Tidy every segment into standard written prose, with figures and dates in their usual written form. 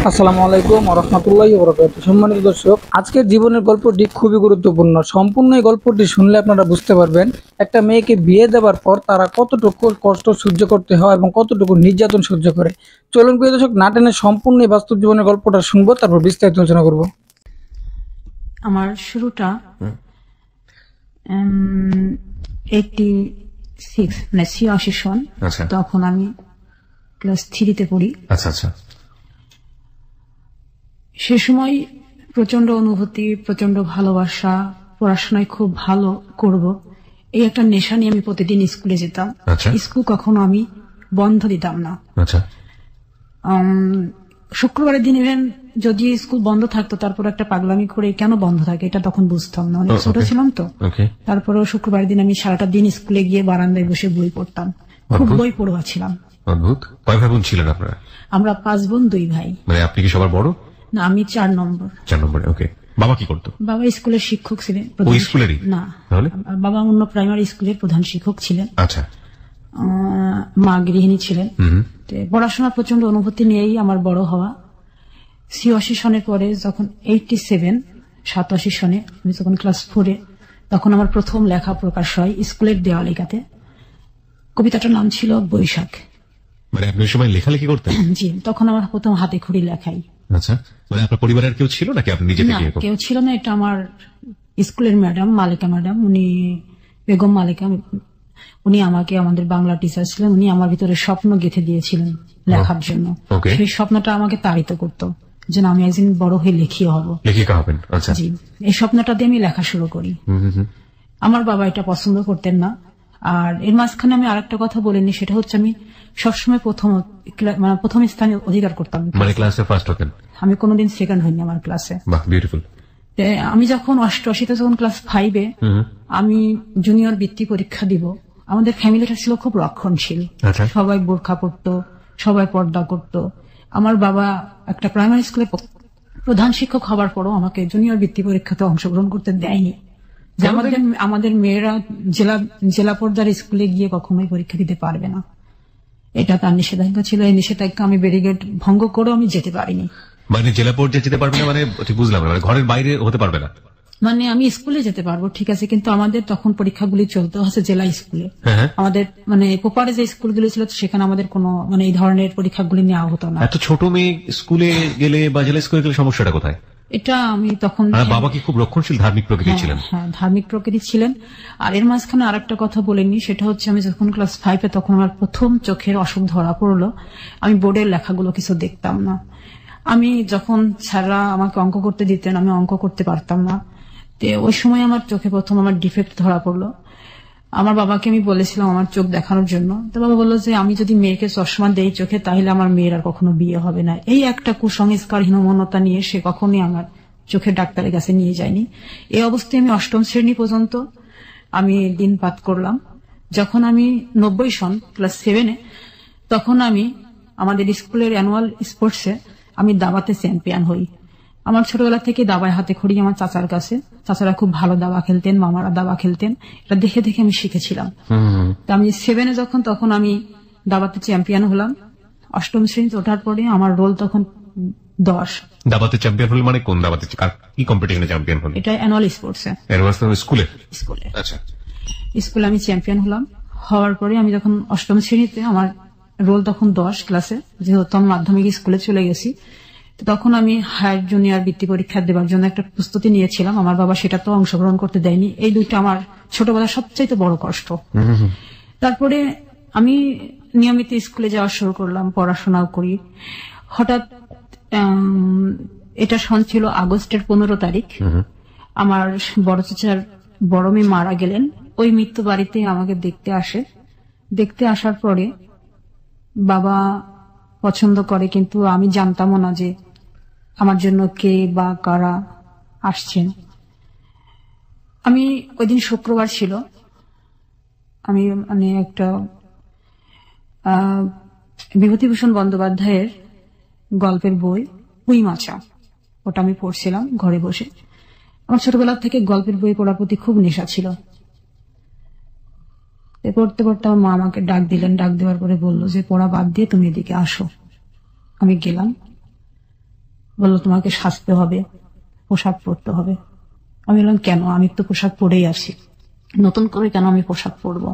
আসসালামু আলাইকুম ওয়া রাহমাতুল্লাহি ওয়া বারাকাতুহু। সম্মানিত দর্শক, আজকের জীবনের গল্পটি খুবই গুরুত্বপূর্ণ। সম্পূর্ণ এই গল্পটি শুনলে আপনারা বুঝতে পারবেন একটা মেয়েকে বিয়ে দেওয়ার পর তারা কতটুকু কষ্ট সহ্য করতে হয় এবং কতটুকু নির্যাতন সহ্য করে। চলুন প্রিয় দর্শক, না টেনে সম্পূর্ণ এই বাস্তব জীবনের গল্পটা শুনবো, তারপর বিস্তারিত আলোচনা করব। আমার শুরুটা 86 মানে 86 সন। আচ্ছা। তখন আমি ক্লাস 3-তে পড়ি। আচ্ছা আচ্ছা। সে সময় প্রচন্ড অনুভূতি, প্রচন্ড ভালোবাসা, পড়াশোনায় খুব ভালো করব, এই একটা নেশা নিয়ে আমি প্রতিদিন স্কুলে যেতাম। আচ্ছা। স্কুল কখনো আমি বন্ধ দিতাম না। আচ্ছা। শুক্রবারের দিন ইভেন যদি স্কুল বন্ধ থাকতো, তারপর একটা পাগলামি করে কেন বন্ধ থাকে এটা তখন বুঝতাম না, অনেক ছোট ছিলাম তো। তারপরেও শুক্রবারের দিন আমি সারাটা দিন স্কুলে গিয়ে বারান্দায় বসে বই পড়তাম। খুব বই পড়ুয়া ছিলাম। অদ্ভুত। কয় ভাই বোন ছিলেন আপনারা? আমরা 5 বোন 2 ভাই। মানে আপনি কি সবার বড়? না, আমি 4 নম্বর। 4 নম্বরে। ওকে। বাবা কি করতো? বাবা স্কুলের শিক্ষক ছিলেন। ওই স্কুলেরই? না, তাহলে বাবা অন্য প্রাইমারি স্কুলের প্রধান শিক্ষক ছিলেন। আচ্ছা। মা গৃহিণী ছিলেন। তো পড়াশোনার প্রচন্ড অনুভূতি নিয়েই আমার বড় হওয়া। 86 সনের পরে যখন 87 সনে আমি যখন ক্লাস 4-এ, তখন আমার প্রথম লেখা প্রকাশ হয় স্কুলের দেওয়ালিকাতে। কবিতাটার নাম ছিল বৈশাখ। মানে আপনি ওই সময় লেখালেখি করতেন? জি, তখন আমার প্রথম হাতে খড়ি লেখাই। আচ্ছা। মানে আপনার পরিবারের কেউ ছিল নাকি আপনি নিজে না, থেকে? কেউ ছিল না। এটা আমার স্কুলের ম্যাডাম, মালিকা ম্যাডাম, উনি বেগম মালিকা, উনি আমাকে, আমাদের বাংলা টিচার ছিলেন, উনি আমার ভিতরে স্বপ্ন গেঁথে দিয়েছিলেন লেখার জন্য। সেই স্বপ্নটা আমাকে তাড়িত করতো যেন আমি একদিন বড় হয়ে লেখিকা হব। লেখিকা হবেন? আচ্ছা। জি, এই স্বপ্নটা দিয়ে আমি লেখা শুরু করি। আমার বাবা এটা পছন্দ করতেন না। আর এর মাঝখানে আমি আরেকটা কথা বলিনি, সেটা হচ্ছে আমি সবসময় প্রথম স্থানে অধিকার করতাম। মানে ক্লাসে ফার্স্ট হতেন? আমি কোনোদিন সেকেন্ড হইনি আমার ক্লাসে। বাহ, বিউটিফুল। আমি যখন 88-তে যখন ক্লাস 5-এ আমি জুনিয়র বৃত্তি পরীক্ষা দিব, আমাদের ফ্যামিলিটা ছিল খুব রক্ষণশীল। সবাই বোরখা পরতো, সবাই পর্দা করতো। আমার বাবা একটা প্রাইমারি স্কুলে প্রধান শিক্ষক হবার পরও আমাকে জুনিয়র বৃত্তি পরীক্ষাতে অংশগ্রহণ করতে দেয়নি, যে আমাদের মেয়েরা জেলা পর্যায়ের স্কুলে গিয়ে কখনোই পরীক্ষা দিতে পারবে না। এটা তার নিষেধাজ্ঞা ছিল। এই নিষেধাজ্ঞা আমি ব্যারিকেড ভঙ্গ করেও আমি যেতে পারিনি। মানে জেলা পর্যায়ে যেতে পারবে না মানে ঠিক বুঝলাম না, ঘরের বাইরে হতে পারবে না? মানে আমি স্কুলে যেতে পারবো ঠিক আছে, কিন্তু আমাদের তখন পরীক্ষাগুলি চলতে হচ্ছে জেলা স্কুলে। আমাদের মানে পোপারে যে স্কুলগুলি ছিল সেখানে আমাদের কোনো মানে এই ধরনের পরীক্ষাগুলি নেওয়া হতো না। এত ছোট মেয়ে স্কুলে গেলে বা জেলা স্কুলে গেলে সমস্যাটা কোথায়? এটা আমি তখন, বাবা কি খুব রক্ষণশীল ধার্মিক প্রকৃতির ছিলেন? হ্যাঁ, ধার্মিক প্রকৃতির ছিলেন। আর এর মাঝখানে আরেকটা কথা বলেনি, সেটা হচ্ছে আমি যখন ক্লাস 5-এ তখন আমার প্রথম চোখের অসুখ ধরা পড়লো। আমি বোর্ডের লেখাগুলো কিছু দেখতাম না। আমি যখন স্যাররা আমাকে অঙ্ক করতে দিতেন, আমি অঙ্ক করতে পারতাম না। ওই সময় আমার চোখে প্রথম আমার ডিফেক্ট ধরা পড়লো। আমার বাবাকে আমি বলেছিলাম আমার চোখ দেখানোর জন্য। তো বাবা বললো যে আমি যদি মেয়েকে চশমা দেই চোখে, তাহলে আমার মেয়ের আর কখনো বিয়ে হবে না। এই একটা কুসংস্কার, হীনমন্যতা নিয়ে সে কখনই আমার চোখের ডাক্তারের কাছে নিয়ে যায়নি। এই অবস্থায় আমি 8ম শ্রেণী পর্যন্ত আমি দিনপাত করলাম। যখন আমি 90 সন ক্লাস 7-এ, তখন আমি আমাদের স্কুলের অ্যানুয়াল স্পোর্টসে আমি দাবাতে চ্যাম্পিয়ন হই। আমার ছোটবেলা থেকে দাবায় হাতে খড়ি আমার চাচার কাছে। চাচারা খুব ভালো দাবা খেলতেন, মামারা দাবা খেলতেন, এটা দেখে দেখে আমি শিখেছিলাম। তো আমি 7-এ যখন, তখন আমি দাবাতে চ্যাম্পিয়ন হলাম। 8ম শ্রেণীতে ওঠার পরে আমার রোল তখন 10। দাবাতে চ্যাম্পিয়ন হল মানে কোন দাবাতে, কি কম্পিটিশনে চ্যাম্পিয়ন হল? এটা অ্যানুয়াল স্পোর্টসে। স্কুলে? আচ্ছা। স্কুলে আমি চ্যাম্পিয়ন হলাম। হওয়ার পরে আমি যখন 8ম শ্রেণীতে, আমার রোল তখন 10 ক্লাসে, যেহেতু আমি মাধ্যমিক স্কুলে চলে গেছি। তখন আমি হায়ার জুনিয়র বৃত্তি পরীক্ষা দেওয়ার জন্য একটা প্রস্তুতি নিয়েছিলাম। আমার বাবা সেটাতেও অংশগ্রহণ করতে দেয়নি। এই দুইটা আমার ছোটবেলার সবচাইতে বড় কষ্ট। তারপরে আমি নিয়মিত স্কুলে যাওয়া শুরু করলাম, পড়াশোনাও করি। হঠাৎ এটা সন ছিল আগস্টের 15 তারিখ। আমার বড় চাচার বড় মেয়ে মারা গেলেন। ওই মৃত্যু বাড়িতে আমাকে দেখতে আসে। দেখতে আসার পরে বাবা পছন্দ করে, কিন্তু আমি জানতামও না যে আমার জন্য কে বা কারা আসছেন। আমি ওই দিন শুক্রবার ছিল, আমি মানে একটা বিভূতিভূষণ বন্দ্যোপাধ্যায়ের গল্পের বই পুঁই মাছা, ওটা আমি পড়ছিলাম ঘরে বসে। আমার ছোটবেলা থেকে গল্পের বই পড়ার প্রতি খুব নেশা ছিল। পড়তে পড়তে আমার মা আমাকে ডাক দিলেন। ডাক দেওয়ার পরে বললো যে পড়া বাদ দিয়ে তুমি এদিকে আসো। আমি গেলাম। বললো তোমাকে সাজতে হবে, পোশাক পরতে হবে। আমি বললাম কেন, আমি তো পোশাক পরেই আছি, নতুন করে কেন আমি পোশাক পরবো?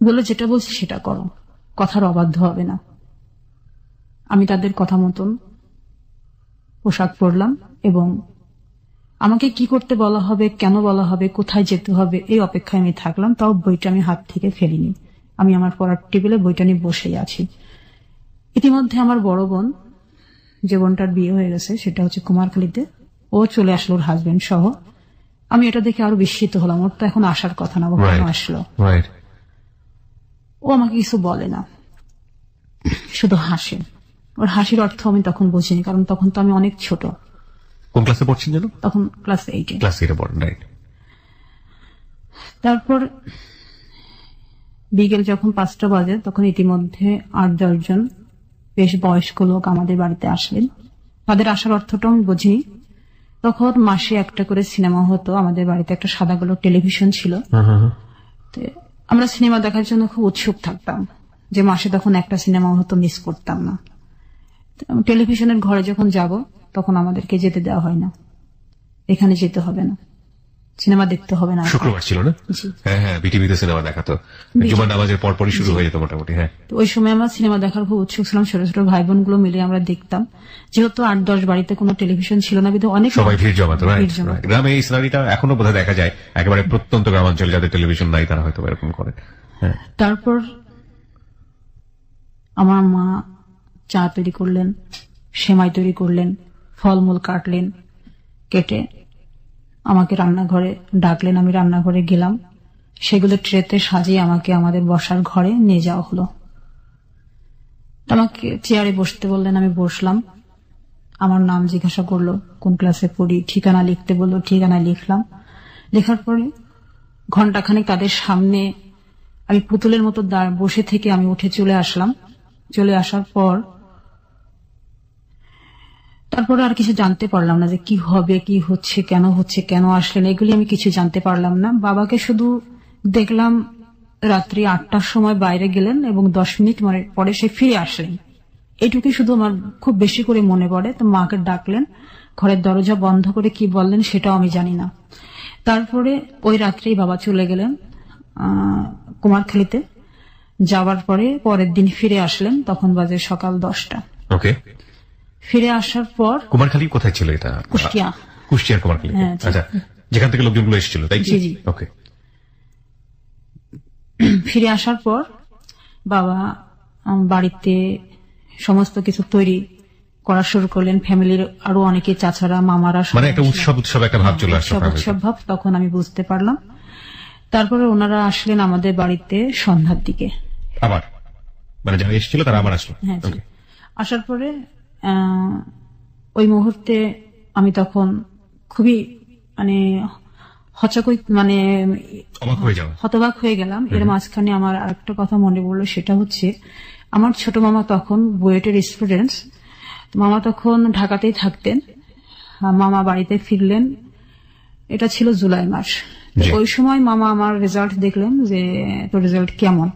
বললো যেটা বলছি সেটা করো, কথার অবাধ্য হবে না। আমি তাদের কথা মতন পোশাক পরলাম এবং আমাকে কি করতে বলা হবে, কেন বলা হবে, কোথায় যেতে হবে, এই অপেক্ষায় আমি থাকলাম। তাও বইটা আমি হাত থেকে ফেলিনি, আমি আমার পড়ার টেবিলে বইটা নিয়ে বসেই আছি। ইতিমধ্যে আমার বড় বোন, যে বোনটার বিয়ে হয়ে গেছে, সেটা হচ্ছে কুমারখালীতে, ও চলে আসলো ওর হাজবেন্ড সহ। আমি এটা দেখে আরো বিস্মিত হলাম, ওর তো এখন আসার কথা না, ও কেন আসলো? ও আমাকে কিছু বলে না, শুধু হাসে। ওর হাসির অর্থ আমি তখন বুঝিনি, কারণ তখন তো আমি অনেক ছোট। কোন ক্লাসে পড়ছেন যেন? তখন ক্লাস 8-এ। ক্লাস 8-এ পড়েন, রাইট। তারপর বিকেল যখন 5টা বাজে, তখন ইতিমধ্যে 8-10 জন বেশ বয়স্ক লোক আমাদের বাড়িতে আসলেন। তাদের আসার অর্থটা আমি বুঝিনি। তখন মাসে একটা করে সিনেমা হতো, আমাদের বাড়িতে একটা সাদা কালো টেলিভিশন ছিল। তো আমরা সিনেমা দেখার জন্য খুব উৎসুক থাকতাম, যে মাসে তখন একটা সিনেমা হতো, মিস করতাম না। টেলিভিশনের ঘরে যখন যাব, তখন আমাদেরকে যেতে দেওয়া হয় না, এখানে যেতে হবে না, সিনেমা দেখতে হবে না। শুক্রবার ছিল না? হ্যাঁ হ্যাঁ, বিটিভিতে সিনেমা দেখাতো, জুমার নামাজের পরপরই শুরু হয়ে যেত মোটামুটি। হ্যাঁ, তো ওই সময় আমরা সিনেমা দেখার খুব উৎসুক ছিলাম, ছোট ছোট ভাই বোন গুলো মিলে আমরা দেখতাম। যেহেতু 8-10 বাড়িতে কোনো টেলিভিশন ছিল না, বিধে অনেক সবাই ভিড় জমাতো। গ্রামে এই সিনারিটা এখনো বোধহয় দেখা যায়, একেবারে প্রত্যন্ত গ্রামাঞ্চলে যাদের টেলিভিশন নাই তারা হয়তো এরকম করে। তারপর আমার মা চা তৈরি করলেন, সেমাই তৈরি করলেন, ফলমূল কাটলেন, কেটে আমাকে রান্নাঘরে ডাকলেন। আমি রান্নাঘরে গেলাম, সেগুলো ট্রেতে সাজিয়ে আমাকে আমাদের বসার ঘরে নিয়ে যাওয়া হলো। আমাকে চেয়ারে বসতে বললেন, আমি বসলাম। আমার নাম জিজ্ঞাসা করলো, কোন ক্লাসে পড়ি, ঠিকানা লিখতে বললো, ঠিকানা লিখলাম। লেখার পরে ঘন্টাখানেক তাদের সামনে আমি পুতুলের মতো বসে থেকে আমি উঠে চলে আসলাম। চলে আসার পর তারপরে আর কিছু জানতে পারলাম না, যে কি হবে, কি হচ্ছে, কেন আসলেন, এগুলি আমি কিছু জানতে পারলাম না। বাবাকে শুধু দেখলাম রাত্রি 8টার সময় বাইরে গেলেন এবং 10 মিনিট পরে সে ফিরে আসলেন। এইটুকুই শুধু আমার খুব বেশি করে মনে পড়ে। তো মাকে ডাকলেন, ঘরের দরজা বন্ধ করে কি বললেন সেটাও আমি জানি না। তারপরে ওই রাত্রেই বাবা চলে গেলেন কুমারখালীতে। যাওয়ার পরে পরের দিন ফিরে আসলেন, তখন বাজে সকাল 10টা। ওকে। ফিরে আসার পর কুমারখালী কোথায় ছিল এটা? কুষ্টিয়া। কুষ্টিয়ার কুমারখালী। আচ্ছা, যেখান থেকে লোকজনগুলো এসেছিল, তাই কি? ওকে। ফিরে আসার পর বাবা বাড়িতে সমস্ত কিছু তৈরি করা শুরু করলেন। ফ্যামিলির আরো অনেকে, চাচারা, মামারা, মানে একটা উৎসব একটা ভাব চলে আসলো। উৎসব ভাব তখন আমি বুঝতে পারলাম। তারপরে ওনারা আসলেন আমাদের বাড়িতে সন্ধ্যার দিকে আবার, মানে যারা এসেছিল তারা আবার আসলো। হ্যাঁ, আসার পরে ওই মুহূর্তে আমি তখন খুবই মানে হতবাক হয়ে গেলাম। এর মাঝখানে আমার আরেকটা কথা মনে পড়লো, সেটা হচ্ছে আমার ছোট মামা তখন বুয়েটের স্টুডেন্টস। মামা তখন ঢাকাতেই থাকতেন। মামা বাড়িতে ফিরলেন, এটা ছিল জুলাই মাস। ওই সময় মামা আমার রেজাল্ট দেখলেন, যে তোর রেজাল্ট কেমন।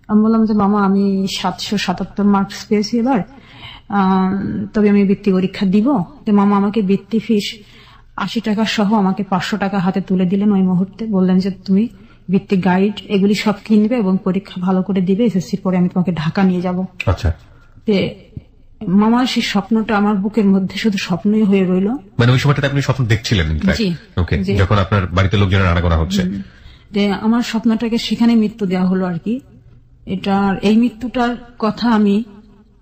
আমি বললাম যে মামা, আমি 777 মার্কস পেয়েছি এবার, তবে আমি বৃত্তি পরীক্ষা দিব। তো মামা আমাকে বৃত্তি ফিস 80 টাকা সহ আমাকে 500 টাকা হাতে তুলে দিলেন ওই মুহূর্তে। বললেন যে তুমি বৃত্তি গাইড এগুলি সব কিনবে এবং পরীক্ষা ভালো করে দিবে, এসএসসির পরে আমি তোমাকে ঢাকা নিয়ে যাব। আচ্ছা। মামার সেই স্বপ্নটা আমার বুকের মধ্যে শুধু স্বপ্নই হয়ে রইল। মানে ওই সময়টাতে আপনি স্বপ্ন দেখছিলেন? ওকে, যখন আপনার বাড়িতে লোকজনের আনাগোনা হচ্ছে। আমার স্বপ্নটাকে সেখানে মৃত্যু দেওয়া হলো আর কি। এই মৃত্যুটার কথা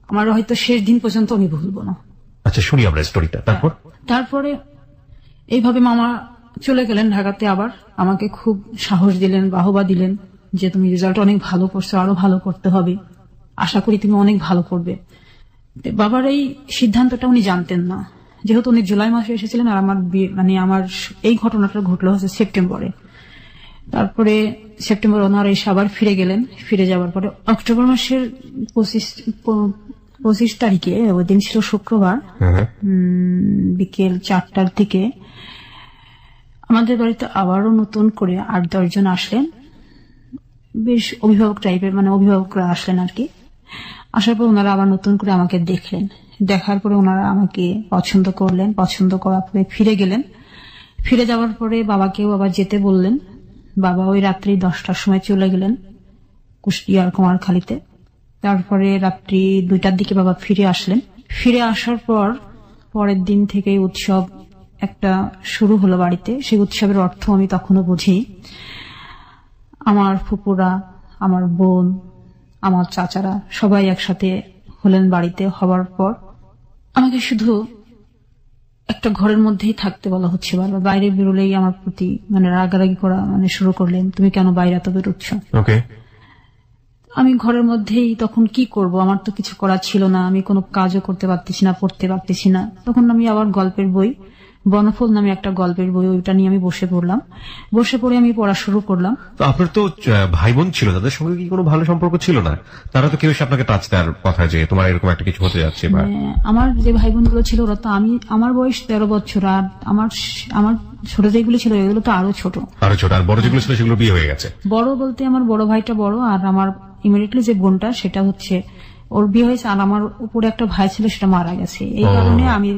আমার হয়তো শেষ দিন পর্যন্ত আমি ভুলবো না। আচ্ছা, শুনি আমরা স্টোরিটা। তারপরে এইভাবে মামা চলে গেলেন ঢাকাতে। আবার আমাকে খুব সাহস দিলেন, বাহবা দিলেন, যে তুমি রেজাল্ট অনেক ভালো করছো, আরো ভালো করতে হবে, আশা করি তুমি অনেক ভালো করবে। বাবার এই সিদ্ধান্তটা উনি জানতেন না, যেহেতু উনি জুলাই মাসে এসেছিলেন, আর আমার আমার এই ঘটনাটা ঘটলো হচ্ছে সেপ্টেম্বরে। তারপরে সেপ্টেম্বর ওনারা এসে আবার ফিরে গেলেন। ফিরে যাওয়ার পরে অক্টোবর মাসের 25 তারিখে, ওই দিন ছিল শুক্রবার, বিকেল 4টার দিকে আমাদের বাড়িতে আবারও নতুন করে 8-10 জন আসলেন। বেশ অভিভাবক টাইপের, মানে অভিভাবকরা আসলেন আর কি। আসার পর ওনারা আবার নতুন করে আমাকে দেখলেন, দেখার পরে ওনারা আমাকে পছন্দ করলেন, পছন্দ করার পরে ফিরে গেলেন। ফিরে যাওয়ার পরে বাবাকেও আবার যেতে বললেন। বাবা ওই রাত্রি 10টার সময় চলে গেলেন কুষ্টিয়ার কুমারখালীতে। তারপরে রাত্রি 2টার দিকে বাবা ফিরে আসলেন। ফিরে আসার পর পরের দিন থেকে উৎসব একটা শুরু হলো বাড়িতে। সেই উৎসবের অর্থ আমি তখনও বুঝিনি। আমার ফুপুরা, আমার বোন, আমার চাচারা সবাই একসাথে হলেন বাড়িতে। হওয়ার পর আমাকে শুধু একটা ঘরের মধ্যেই থাকতে বলা হচ্ছে বারবার। বাইরে বেরোলেই আমার প্রতি রাগারাগি করা শুরু করলেন, তুমি কেন বাইরে এত বেরোচ্ছ। আমি ঘরের মধ্যেই তখন কি করব, আমার তো কিছু করার ছিল না, আমি কোনো কাজও করতে পারতেছি না, পড়তে পারতেছি না। তখন আমি আবার গল্পের বই, বনফুল নামে একটা গল্পের বই, ওইটা নিয়ে আমি বসে পড়লাম। বসে পড়ে আমি পড়া শুরু করলাম। তো আপনার তো ভাই বোন ছিল, তাদের সঙ্গে কি কোনো ভালো সম্পর্ক ছিল না? তারা তো কেউ এসে আপনাকে টাচ দেওয়ার কথা যে তোমার এরকম একটা কিছু হতে যাচ্ছে? আমার যে ভাই বোন গুলো ছিল ওরা তো, আমার বয়স 13 বছর, আর আমার ছোট যেগুলো ছিল এগুলো তো আরো ছোট। আর বড় যেগুলো ছিল সেগুলো বিয়ে হয়ে গেছে? বড় বলতে আমার বড় ভাইটা বড়, আর আমার ইমিডিয়েটলি যে বোনটা সেটা হচ্ছে ওর বিয়ে হয়েছে, আর আমার উপরে একটা ভাই ছিল সেটা মারা গেছে। এই কারণে আমি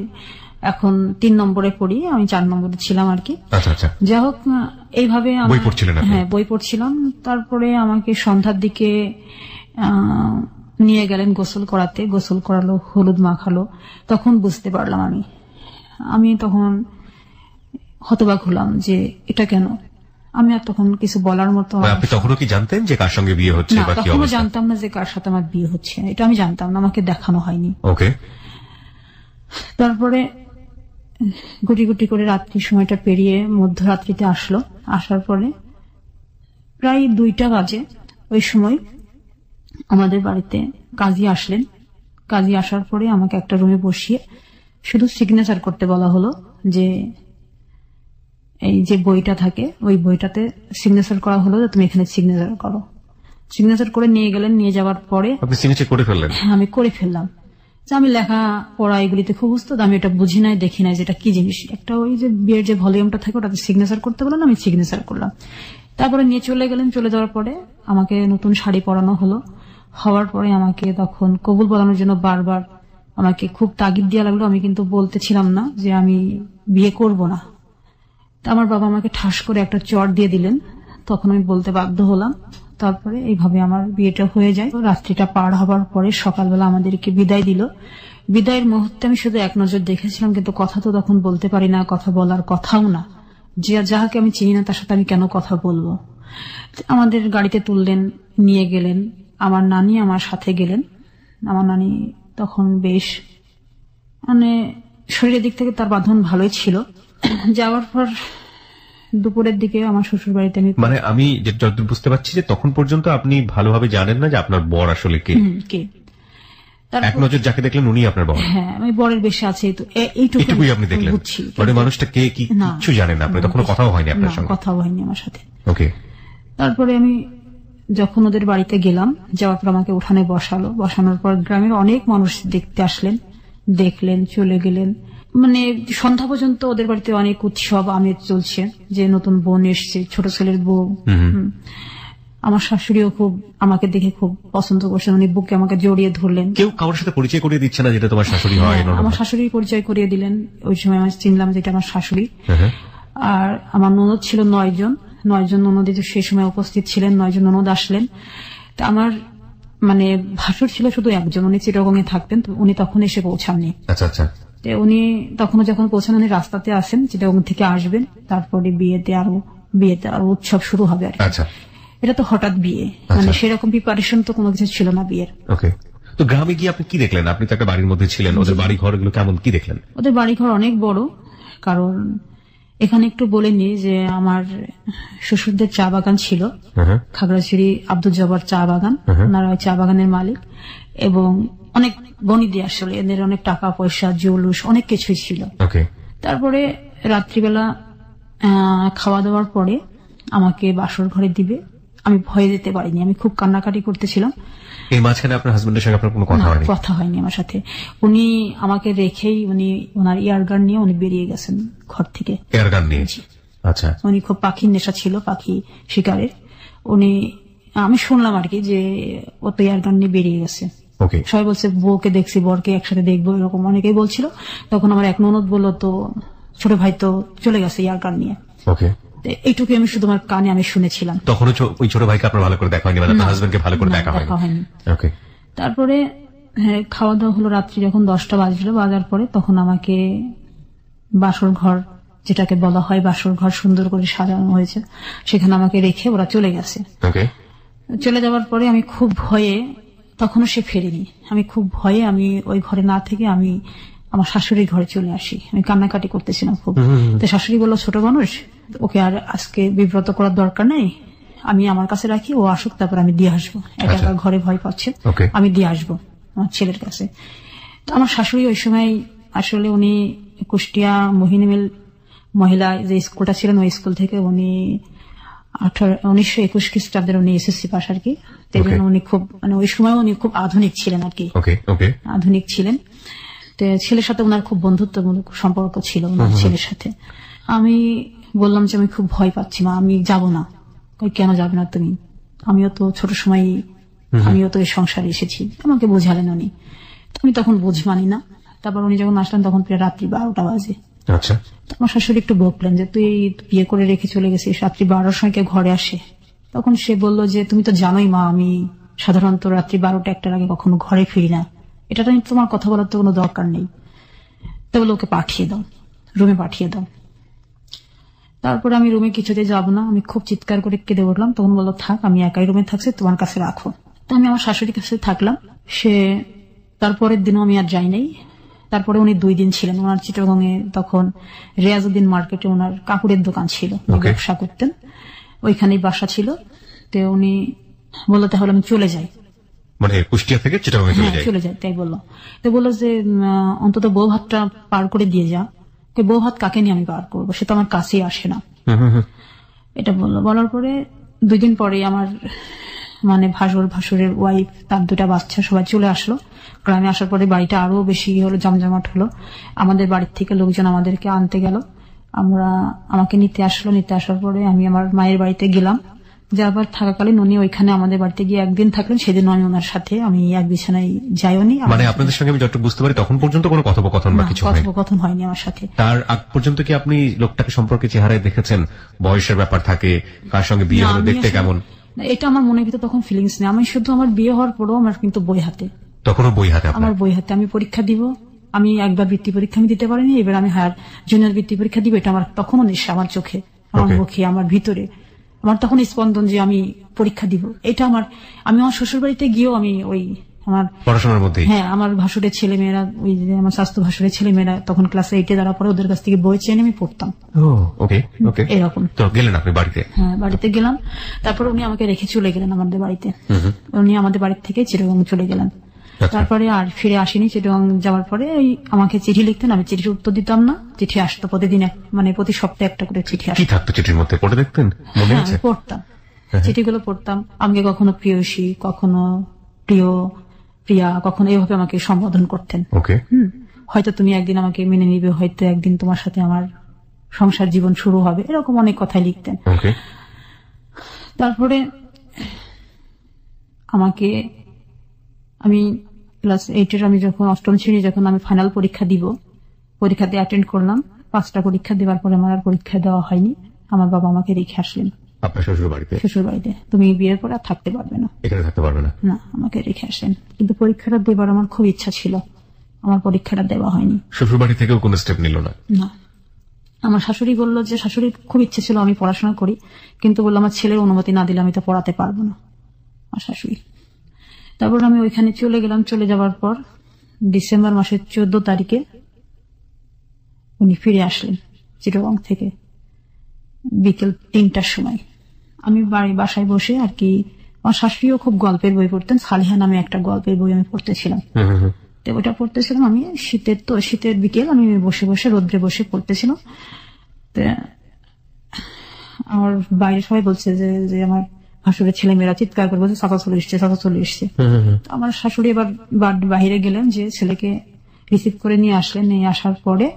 এখন 3 নম্বরে পড়ি, আমি 4 নম্বরে ছিলাম আর কি। যাই হোক, এইভাবে বই পড়ছিলাম। তারপরে আমাকে সন্ধ্যার দিকে নিয়ে গেলেন গোসল করাতে, গোসল করালো, হলুদ মাখালো। তখন বুঝতে পারলাম আমি তখন হতবাক হলাম যে এটা কেন। আমি আর তখন কিছু বলার মতো। আপনি তখনও কি জানতেন যে কার সঙ্গে বিয়ে হচ্ছে? তখনও জানতাম না যে কার সাথে আমার বিয়ে হচ্ছে, এটা আমি জানতাম না, আমাকে দেখানো হয়নি। তারপরে গুটি গুটি করে রাত্রি সময়টা পেরিয়ে মধ্যরাত্রিতে আসলো। আসার পরে প্রায় 2টা বাজে, ওই সময় আমাদের বাড়িতে কাজী আসলেন। কাজী আসার পরে আমাকে একটা রুমে বসিয়ে শুধু সিগনেচার করতে বলা হলো যে এই যে বইটা থাকে ওই বইটাতে সিগনেচার করা হলো, তুমি এখানে সিগনেচার করো। সিগনেচার করে নিয়ে গেলেন। নিয়ে যাওয়ার পরে আপনি সিগনেচার করে ফেললেন? আমি করে ফেললাম। আমি লেখা পড়া এগুলিতে খুব উস্তাদ, আমি এটা বুঝি নাই, দেখি নাই যেটা কি জিনিস। একটা ওই যে বিয়ের যে ভলিউমটা থাকে ওটাতে সিগনেচার করতে বললেন, আমি সিগনেচার করলাম। তারপরে নিয়ে চলে গেলেন। চলে যাওয়ার পরে আমাকে নতুন শাড়ি পরানো হলো। হওয়ার পরে আমাকে তখন কবুল বলানোর জন্য বারবার আমাকে খুব তাগিদ দেওয়া লাগলো। আমি কিন্তু বলতেছিলাম না যে আমি বিয়ে করব না। আমার বাবা আমাকে ঠাস করে একটা চড় দিয়ে দিলেন, তখন আমি বলতে বাধ্য হলাম। তারপরে এইভাবে আমার বিয়েটা হয়ে যায়। রাত্রিটা পার হবার পরে সকালবেলা আমাদেরকে বিদায় দিল। বিদায়ের মুহূর্তে আমি শুধু এক নজর দেখেছিলাম, কিন্তু কথা তো তখন বলতে পারি না, কথা বলার কথাও না। যে যাহাকে আমি চিনি না তার সাথে আমি কেন কথা বলবো। আমাদের গাড়িতে তুললেন, নিয়ে গেলেন। আমার নানি আমার সাথে গেলেন। আমার নানি তখন বেশ শরীরের দিক থেকে তার বাঁধন ভালোই ছিল। যাওয়ার পর দুপুরের দিকে আমার শ্বশুর বাড়িতে আমি যতদূর বুঝতে পারছি যে তখন পর্যন্ত আপনি ভালোভাবে জানেন না যে আপনার বর আসলে কে। এক নজর যাকে দেখলেন উনি আপনার বর? হ্যাঁ, আমি বরের বেশে আছে, এইটুকুই আপনি দেখলেন। মানুষটা কে কি কিছু জানেন না, আপনি তখন কথাও হয়নি আপনার সঙ্গে? কথাও হয়নি আমার সাথে। তারপরে আমি যখন ওদের বাড়িতে গেলাম, যাওয়ার পর আমাকে উঠানে বসালো। বসানোর পর গ্রামের অনেক মানুষ দেখতে আসলেন, দেখলেন, চলে গেলেন। সন্ধ্যা পর্যন্ত ওদের বাড়িতে অনেক উৎসব আমেজ চলছে, যে নতুন বোন এসছে, ছোট ছেলের বউ। আমার শাশুড়িও খুব আমাকে দেখে খুব পছন্দ করছেন, উনি বুকে আমাকে জড়িয়ে ধরলেন। কেউ কারোর সাথে পরিচয় করিয়ে দিচ্ছে না যেটা তোমার শাশুড়ি হয়? আমার শাশুড়ি পরিচয় করিয়ে দিলেন। ওই সময় আমি চিনলাম যেটা আমার শাশুড়ি। আর আমার ননদ ছিল 9 জন। 9 জন ননদ সেই সময় উপস্থিত ছিলেন। 9 জন ননদ আসলেন। তা আমার ভাসুর ছিল শুধু একজন, উনি চিটাগংয়ে থাকতেন। উনি তখন এসে পৌঁছাননি। উনি তখনও যখন পৌঁছান, উনি রাস্তাতে আসেন, চিটাগং থেকে আসবেন। তারপরে বিয়েতে আরো উৎসব শুরু হবে আর কি। এটা তো হঠাৎ বিয়ে, সেরকম প্রিপারেশন তো কোনো কিছু ছিল না বিয়ের। তো গ্রামে গিয়ে আপনি কি দেখলেন? আপনি তো একটা বাড়ির মধ্যে ছিলেন, ওদের বাড়ি ঘর এগুলো কেমন, কি দেখলেন? ওদের বাড়ি ঘর অনেক বড়। কারণ এখানে একটু বলে নি যে আমার শ্বশুরদের চা বাগান ছিল, খাগড়াছড়ি আব্দুল জব্বার চা বাগান। ওনারা ওই চা বাগানের মালিক, এবং অনেক বনিদি আসলে, এদের অনেক টাকা পয়সা, জৌলুস, অনেক কিছুই ছিল। তারপরে রাত্রিবেলা খাওয়া দাওয়ার পরে আমাকে বাসর ঘরে দিবে। আমি ভয়ে যেতে পারিনি, আমি খুব কান্নাকাটি করতেছিলাম। এই মাঝখানে আপনার হাজবেন্ডের সঙ্গে আপনার কোনো কথা হয়নি? কথা হয়নি আমার সাথে। উনি আমাকে রেখেই ওনার ইয়ারগান নিয়ে উনি বেরিয়ে গেছেন ঘর থেকে। ইয়ারগান নিয়ে? আচ্ছা। উনি খুব পাখির নেশা ছিল, পাখি শিকারের। আমি শুনলাম আর কি যে ও তো ইয়ারগান নিয়ে বেরিয়ে গেছে। ওকে। সবাই বলছে বউকে দেখছি, বরকে একসাথে দেখবো, এরকম অনেকেই বলছিল। তখন আমার এক ননদ বললো, তো ছোট ভাই তো চলে গেছে ইয়ারকার নিয়ে। ওকে। এইটুকু আমি শুধু আমার কানে আমি শুনেছিলাম। তখনও ওই ছোট ভাইকে আপনার ভালো করে দেখা হয়নি, মানে হাজবেন্ডকে ভালো করে দেখা হয়নি। ওকে। তারপরে হ্যাঁ, খাওয়া দাওয়া হলো। রাত্রি যখন 10টা বাজলো, বাজার পরে তখন আমাকে বাসর ঘর, যেটাকে বলা হয় বাসর ঘর, সুন্দর করে সাজানো হয়েছে, সেখানে আমাকে রেখে ওরা চলে গেছে। ওকে। চলে যাওয়ার পরে আমি খুব ভয়ে, তখনও সে ফেরেনি, আমি খুব ভয়ে আমি ওই ঘরে না থেকে আমি আমার শাশুড়ির ঘরে চলে আসি। আমি কান্নাকাটি করতেছিলাম খুব। তো শাশুড়ি বললো, ছোট মানুষ, ওকে আর আজকে বিব্রত করার দরকার নেই, আমি আমার কাছে রাখি, ও আসুক, তারপর আমি দিয়ে আসবো। একা একা ঘরে ভয় পাচ্ছে, আমি দিয়ে আসবো আমার ছেলের কাছে। তো আমার শাশুড়ি ওই সময় আসলে উনি কুষ্টিয়া মোহিনীমেল মহিলা যে স্কুলটা ছিলেন, ওই স্কুল থেকে উনি 1921 খ্রিস্টাব্দের উনি এসএসসি পাস আর কি। উনি খুব মানে ওই সময় উনি খুব আধুনিক ছিলেন আর কি, আধুনিক ছিলেন। তো ছেলের সাথে ওনার খুব বন্ধুত্বমূলক সম্পর্ক ছিল ওনার ছেলের সাথে। আমি বললাম যে আমি খুব ভয় পাচ্ছি মা, আমি যাব না। কেন যাবে না তুমি? আমিও তো ছোট সময়, আমিও তো এই সংসারে এসেছি। আমাকে বোঝালেন উনি, আমি তখন বুঝ মানি না। তারপর উনি যখন আসলেন তখন প্রায় রাত্রি 12টা বাজে। আচ্ছা। আমার শাশুড়ি একটু বকলেন যে তুই বিয়ে করে রেখে চলে গেছিস, রাত্রি 12টার সময় কেউ ঘরে আসে? তখন সে বলল যে তুমি তো জানোই মা, আমি সাধারণত রাত্রি 12টা 1টার আগে কখনো ঘরে ফিরি না, এটা নিয়ে তোমার কথা বলার তো কোনো দরকার নেই। তা বলে ওকে পাঠিয়ে দাও, রুমে পাঠিয়ে দাও। তারপর আমি রুমে কিছুতে যাব না, আমি খুব চিৎকার করে কেঁদে উঠলাম। তখন বললো, থাক, আমি একাই রুমে থাকছি, তোমার কাছে রাখো। তো আমি আমার শাশুড়ির কাছে থাকলাম। সে তারপরের দিনও আমি আর যাই নাই। তারপরে উনি 2 দিন ছিলেন ওনার চিটাগংয়ে। তখন রিয়াজউদ্দিন মার্কেটে ওনার কাপড়ের দোকান ছিল, ব্যবসা করতেন, ওইখানেই বাসা ছিল। তো উনি বললো, তাহলে আমি চলে যাই, মানে কুষ্টিয়া থেকে চিটাগং চলে যাই। তাই বললো। তো বললো যে অন্তত বউ ভাতটা পার করে দিয়ে যা। বউ ভাত কাকে নিয়ে আমি পার করবো, সে তো আমার কাছেই আসে না। এটা বললো। বলার পরে 2 দিন পরে আমার মানে ভাসুরের ওয়াইফ, তার 2টা বাচ্চা সবাই চলে আসলো। গ্রামে আসার পরে বাড়িটা আরো বেশি হলো, জমজমাট হলো। আমাদের বাড়ির থেকে লোকজন আমাদেরকে আনতে গেল, আমাকে নিতে আসলো। নিতে আসার পরে আমি আমার মায়ের বাড়িতে গেলাম। যাবার থাকাকালীন উনি ওইখানে আমাদের বাড়িতে গিয়ে 1 দিন থাকলেন। সেদিন আমি ওনার সাথে আমি এক বিছানায় যাইওনি। মানে আপনাদের সঙ্গে আমি যতটুকু বুঝতে পারি তখন পর্যন্ত কোনো কথোপকথন হয়নি আমার সাথে। তার আগ পর্যন্ত কি আপনি লোকটাকে সম্পর্কে চেহারায় দেখেছেন? বয়সের ব্যাপার থাকে, কার সঙ্গে বিয়ে হলো, দেখতে কেমন? এটা আমার মনের ভিতরে তখন ফিলিংস নেই। আমি শুধু আমার বিয়ে হওয়ার পরেও আমার কিন্তু বই হাতে, তখনও বই হাতে, আমার বই হাতে। আমি পরীক্ষা দিব, আমি একবার বৃত্তি পরীক্ষা আমি দিতে পারিনি, এবার আমি হায়ার জুনিয়র বৃত্তি পরীক্ষা দিব। এটা আমার তখনও নেশা, আমার চোখে, আমার মুখে, আমার ভিতরে, আমার তখন স্পন্দন যে আমি পরীক্ষা দিব। এটা আমি আমার শ্বশুর বাড়িতে গিয়েও আমি ওই আমার পড়াশোনার মধ্যে, হ্যাঁ, আমার ভাসুরের ছেলেমেয়েরা, ওই যে আমার স্বাস্থ্য ভাসুরের ছেলেমেয়েরা তখন ক্লাস 8-এ যারা পরে, ওদের কাছ থেকে বই চেয়ে আমি পড়তাম। এরকম। তো গেলেন আপনি বাড়িতে? হ্যাঁ, বাড়িতে গেলাম। তারপরে উনি আমাকে রেখে চলে গেলেন আমাদের বাড়িতে। উনি আমাদের বাড়ি থেকে চিটাগং চলে গেলেন। তারপরে আর ফিরে আসেনি। চিটাগং যাওয়ার পরে আমাকে চিঠি লিখতেন, আমি চিঠির উত্তর দিতাম না। চিঠি আসতো প্রতিদিন, মানে প্রতি সপ্তাহে একটা করে চিঠি আসতো। কি থাকতো চিঠির মধ্যে? পড়ে দেখতেন? মনে আছে? পড়তাম, চিঠিগুলো পড়তাম। আমাকে কখনো প্রিয়সী, কখনো প্রিয়া, কখনো এভাবে আমাকে সম্বোধন করতেন। হয়তো তুমি একদিন আমাকে মেনে নিবে, হয়তো একদিন তোমার সাথে আমার সংসার জীবন শুরু হবে, এরকম অনেক কথাই লিখতেন। তারপরে আমাকে, আমি ক্লাস 8-এর আমি যখন 8ম শ্রেণী, যখন আমি ফাইনাল পরীক্ষা দিব, পরীক্ষাতে অ্যাটেন্ড করলাম। 5টা পরীক্ষা দেওয়ার পরে আমার আর পরীক্ষা দেওয়া হয়নি। আমার বাবা আমাকে রেখে আসলেন আপনার শ্বশুর বাড়িতে। শ্বশুর বাড়িতে, তুমি বিয়ের পর আর থাকতে পারবে না, এখানে থাকতে পারবে না। না, আমাকে রেখে আসেন। কিন্তু পরীক্ষাটা দেবার আমার খুব ইচ্ছা ছিল, আমার পরীক্ষাটা দেওয়া হয়নি। শ্বশুর বাড়ি থেকেও কোনো স্টেপ নিল না? না। আমার শাশুড়ি বললো যে, শাশুড়ির খুব ইচ্ছে ছিল আমি পড়াশোনা করি, কিন্তু বললো আমার ছেলের অনুমতি না দিলে আমি তো পড়াতে পারবো না, আমার শাশুড়ি। তারপর আমি ওইখানে চলে গেলাম। চলে যাওয়ার পর ডিসেম্বর মাসের 14 তারিখে উনি ফিরে আসলেন চিটাগং থেকে বিকেল 3টার সময়। আমি বাসায় বসে আর কি, আমার শাশুড়িও খুব গল্পের বই পড়তেন, সালিহা নামে একটা গল্পের বই আমি পড়তেছিলাম। তো ওটা পড়তেছিলাম আমি, শীতের বিকেল, আমি বসে বসে রোদ্রে বসে পড়তেছিলাম। আমার বাইরে সবাই বলছে যে আমার ভাসুরের ছেলে মেয়েরা চিৎকার করে বলছে, চাচা চলে এসছে, চাচা চলে এসছে। আমার শাশুড়ি এবার বাহিরে গেলেন, যে ছেলেকে রিসিভ করে নিয়ে আসলেন। নিয়ে আসার পরে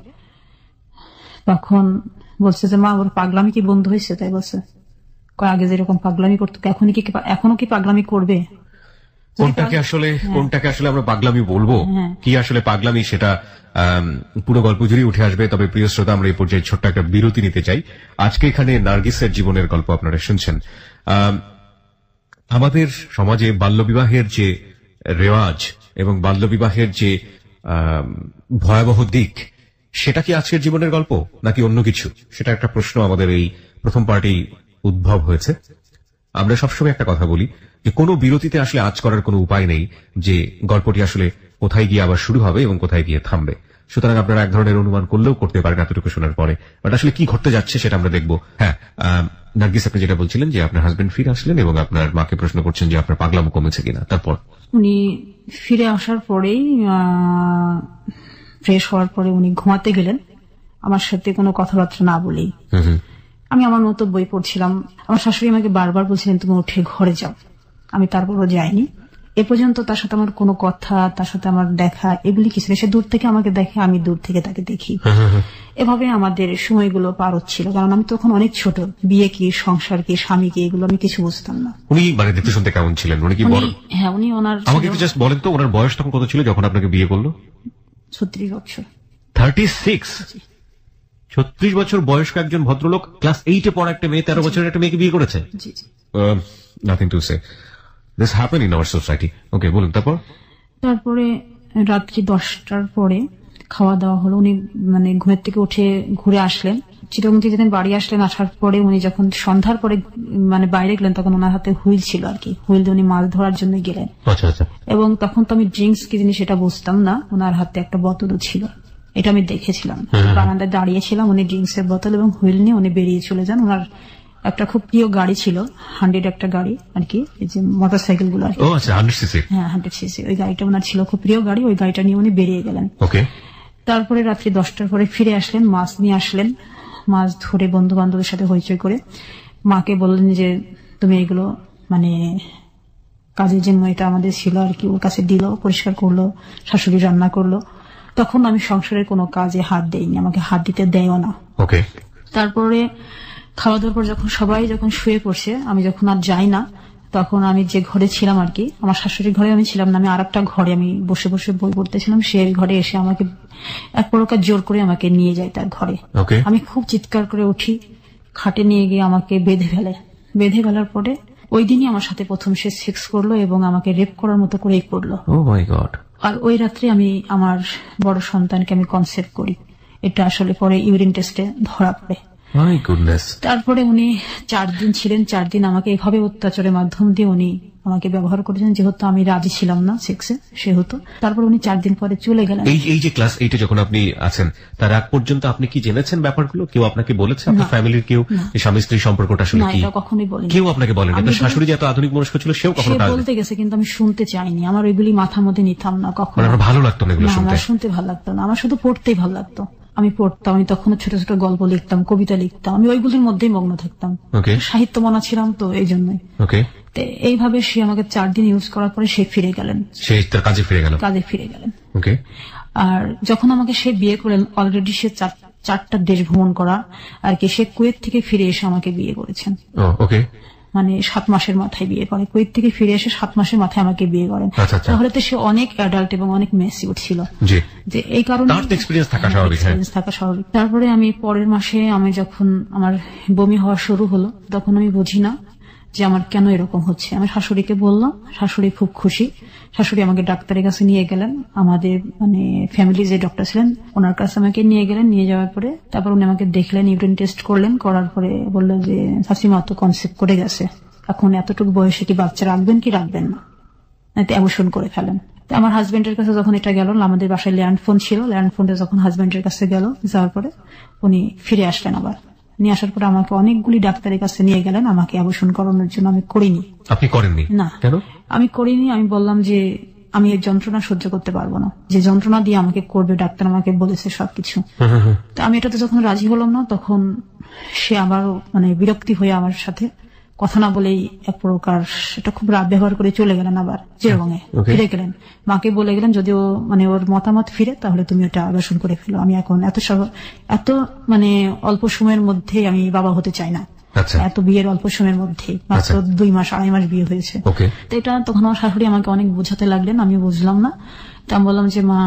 তখন বলছে যে, মা, ওর পাগলামি কি বন্ধ হয়েছে? তাই বলছে, আগে যেরকম পাগলামি করতো এখনো কি পাগলামি করবে? কোনটাকে আসলে আমরা পাগলামি বলবো, কি আসলে পাগলামি, সেটা পুরো গল্প জুড়ে উঠে আসবে। তবে প্রিয় শ্রোতা, আমরা এই পর্যায়ে ছোট্ট একটা বিরতি নিতে চাই। আজকে এখানে নার্গিসের জীবনের গল্প আপনারা শুনছেন। আমাদের সমাজে বাল্যবিবাহের যে রেওয়াজ এবং বাল্যবিবাহের যে ভয়াবহ দিক, সেটা কি আজকের জীবনের গল্প নাকি অন্য কিছু, সেটা একটা প্রশ্ন আমাদের এই প্রথম পার্টি উদ্ভব হয়েছে। আমরা সবসময় একটা কথা বলি যে কোনো বিরতিতে আসলে আজ করার কোনো উপায় নেই যে গল্পটি আসলে কোথায় গিয়ে আবার শুরু হবে এবং কোথায় গিয়ে থামবে। সুতরাং আপনারা এক ধরনের অনুমান করলেও করতে পারেন এতটুকু শোনার পরে, বাট আসলে কি ঘটতে যাচ্ছে সেটা আমরা দেখব। হ্যাঁ, নার্গিস, আপনি যেটা বলছিলেন যে আপনার হাজবেন্ড ফিরে আসলেন এবং আপনার মাকে প্রশ্ন করছেন যে আপনার পাগলামো কমেছে কিনা। তারপর উনি ফিরে আসার পরেই ফ্রেশ হওয়ার পরে উনি ঘুমাতে গেলেন আমার সাথে কোনো কথাবার্তা না বলেই। আমি আমার মতো বই পড়ছিলাম। আমার শাশুড়ি আমাকে বারবার বলছিলেন তুমি উঠে ঘরে যাও, আমি তারপরও যাইনি। এ পর্যন্ত তার সাথে আমার কোনো কথা, তার সাথে আমার দেখা এগুলি কিছু নেই। সে দূর থেকে আমাকে দেখে, আমি দূর থেকে তাকে দেখি। এভাবে আমাদের সময়গুলো পার হচ্ছিল, কারণ আমি তখন অনেক ছোট। বিয়ে কি, সংসার কি, স্বামী কি, এগুলো আমি কিছু বুঝতাম না। উনি মানে দেখতে শুনতে কেমন ছিলেন? উনি কি বড়? হ্যাঁ, উনি ওনার, আমাকে একটু জাস্ট বলেন তো, ওনার বয়স তখন কত ছিল যখন আপনাকে বিয়ে করলো? 36 বছর। 36? 36 বছর বয়স্ক একজন ভদ্রলোক ক্লাস 8-এ পড়া একটা মেয়ে, 13 বছরের একটা মেয়েকে বিয়ে করেছে। Nothing to say, this happen in our society. Okay, বলুন তারপরে রাত্রি 10টার পরে খাওয়া দাওয়া হলো। উনি মানে ঘুমের থেকে উঠে ঘুরে আসলেন। চিরং থেকে যেদিন বাড়ি আসলেন, আসার পরে উনি যখন সন্ধ্যার পরে মানে বাইরে গেলেন, তখন ওনার হাতে হুইল ছিল আর কি। হুইল দিয়ে উনি মাছ ধরার জন্য গেলেন। এবং তখন তো আমি ড্রিঙ্কস কি জিনিস সেটা বুঝতাম না। ওনার হাতে একটা বোতলও ছিল, এটা আমি দেখেছিলাম। বারান্দায় দাঁড়িয়েছিলাম, উনি ড্রিঙ্কস এর বোতল এবং হুইল নিয়ে উনি বেরিয়ে চলে যান। ওনার একটা খুব প্রিয় গাড়ি ছিল, 100 একটা গাড়ি আর কি, এই যে মোটর সাইকেল গুলো আর কি। হ্যাঁ, 100 সিসি ওই গাড়িটা ওনার ছিল, খুব প্রিয় গাড়ি। ওই গাড়িটা নিয়ে উনি বেরিয়ে গেলেন। তারপরে রাত্রি 10টার পরে ফিরে আসলেন, মাছ নিয়ে আসলেন। মাছ ধরে বন্ধু বান্ধবের সাথে হইচই করে মাকে বললেন যে তুমি এগুলো মানে কাজের জন্য এটা আমাদের ছিল আর কি, ওর কাছে দিল, পরিষ্কার করলো, শাশুড়ি রান্না করলো। তখন আমি সংসারের কোনো কাজে হাত দেইনি, আমাকে হাত দিতে দেয়ও না। তারপরে খাওয়া দাওয়ার পর যখন সবাই শুয়ে পড়ছে, আমি যখন আর যাই না, তখন আমি যে ঘরে ছিলাম আর কি, আমার শাশুড়ির ঘরে আমি ছিলাম না, আমি আর একটা ঘরে আমি বসে বসে বই পড়তেছিলাম। সেই ঘরে এসে আমাকে এক প্রকার জোর করে আমাকে নিয়ে যায় তার ঘরে। আমি খুব চিৎকার করে উঠি, খাটে নিয়ে গিয়ে আমাকে বেঁধে ফেলার পরে ওই দিনই আমার সাথে প্রথম সে সেক্স করলো এবং আমাকে রেপ করার মতো করেই করলো। আর ওই রাত্রে আমি আমার বড় সন্তানকে আমি কনসেপ্ট করি। এটা আসলে পরে ইউরিন টেস্টে ধরা পড়ে। তারপরে উনি 4 দিন ছিলেন। 4 দিন আমাকে এভাবে অত্যাচারের মাধ্যম দিয়ে উনি আমাকে ব্যবহার করেছেন, যেহেতু আমি রাজি ছিলাম না সেক্সে, সেহেতু। তারপর উনি 4 দিন পরে চলে গেলেন। এই যে ক্লাস 8-এ যখন আপনি আছেন, তার আগ পর্যন্ত আপনি কি জেনেছেন ব্যাপারগুলো? কেউ আপনাকে বলেছে? আপনার ফ্যামিলির কেউ স্বামী স্ত্রী সম্পর্কটা আসলে কি? কখনোই বলেনি। কেউ আপনাকে বলেনি? আপনার শাশুড়ি যে এত আধুনিক মনস্ক ছিল, সেও কখনো বলতে গেছে, কিন্তু আমি শুনতে চাইনি। আমার ওইগুলি মাথার মধ্যে নিতাম না কখনো। আমার ভালো লাগতো না এগুলো শুনতে। আমার শুনতে ভালো লাগতো না, আমার শুধু পড়তেই ভালো লাগতো। আমি পড়তাম, আমি তখন ছোট ছোট গল্প লিখতাম, কবিতা লিখতাম, আমি ওইগুলির মধ্যেই মগ্ন থাকতাম। সাহিত্য মনা ছিলাম তো, এই জন্যই। এইভাবে সে আমাকে 4 দিন ইউজ করার পরে সে ফিরে গেলেন, কাজে ফিরে গেলেন। আর যখন আমাকে সে বিয়ে করলেন, অলরেডি সে 4টা দেশ ভ্রমণ করা আর কি, সে কুয়েত থেকে ফিরে এসে আমাকে বিয়ে করেছেন। মানে 7 মাসের মাথায় বিয়ে করে, কুয়েত থেকে ফিরে এসে 7 মাসের মাথায় আমাকে বিয়ে করেন। তাহলে তো সে অনেক অ্যাডাল্ট এবং অনেক ম্যাচিউর ছিল, যে এই কারণে এক্সপিরিয়েন্স থাকা স্বাভাবিক। তারপরে আমি পরের মাসে আমি যখন আমার বমি হওয়া শুরু হলো, তখন আমি বুঝি না যে আমার কেন এরকম হচ্ছে। আমি শাশুড়িকে বললাম, শাশুড়ি খুব খুশি। শাশুড়ি আমাকে ডাক্তারের কাছে নিয়ে গেলেন, আমাদের মানে ফ্যামিলি যে ডক্টর ছিলেন ওনার কাছে আমাকে নিয়ে গেলেন। নিয়ে যাওয়ার পরে তারপর উনি আমাকে দেখলেন, ইউরিন টেস্ট করলেন, করার পরে বললেন যে শাশুড়িমা তো কনসেপ্ট করে গেছে, এখন এতটুকু বয়সে কি বাচ্চা রাখবেন কি রাখবেন না, অ্যাবর্শন করে ফেলেন। আমার হাজবেন্ডের কাছে যখন এটা গেল, আমাদের বাসায় ল্যান্ড ফোন ছিল, ল্যান্ড ফোনটা যখন হাজবেন্ডের কাছে গেল, যাওয়ার পরে উনি ফিরে আসলেন। আবার নিয়ে আসার পরে আমাকে অনেকগুলি ডাক্তারের কাছে নিয়ে গেলেন আমাকে অ্যাবর্শন করানোর জন্য। আমি করিনি। আপনি করেননি? না। কেন? আমি করিনি। আমি বললাম যে আমি এই যন্ত্রণা সহ্য করতে পারবো না, যে যন্ত্রণা দিয়ে আমাকে করবে, ডাক্তার আমাকে বলেছে সবকিছু। তো আমি এটাতে যখন রাজি হলাম না, তখন সে আবার মানে বিরক্তি হয়ে আমার সাথে কথা না বলেই এক প্রকার সেটা খুব রাত ব্যবহার করে চলে গেলেন। আবার চিরঙে ফিরে গেলেন, মাকে বলে গেলেন যদি ও মানে ওর মতামত ফিরে, তাহলে তুমি ওটা আবেদন করে ফেলো। আমি এখন এত মানে অল্প সময়ের মধ্যে আমি বাবা হতে চাই না। আচ্ছা। এত বিয়ের অল্প সময়ের মধ্যে মাত্র 2 মাস 2.5 মাস বিয়ে হয়েছে। ওকে। তো এটা তখন আমার শাশুড়ি আমাকে অনেক বোঝাতে লাগলেন, আমি বুঝলাম না। তো আমি বললাম যে মা,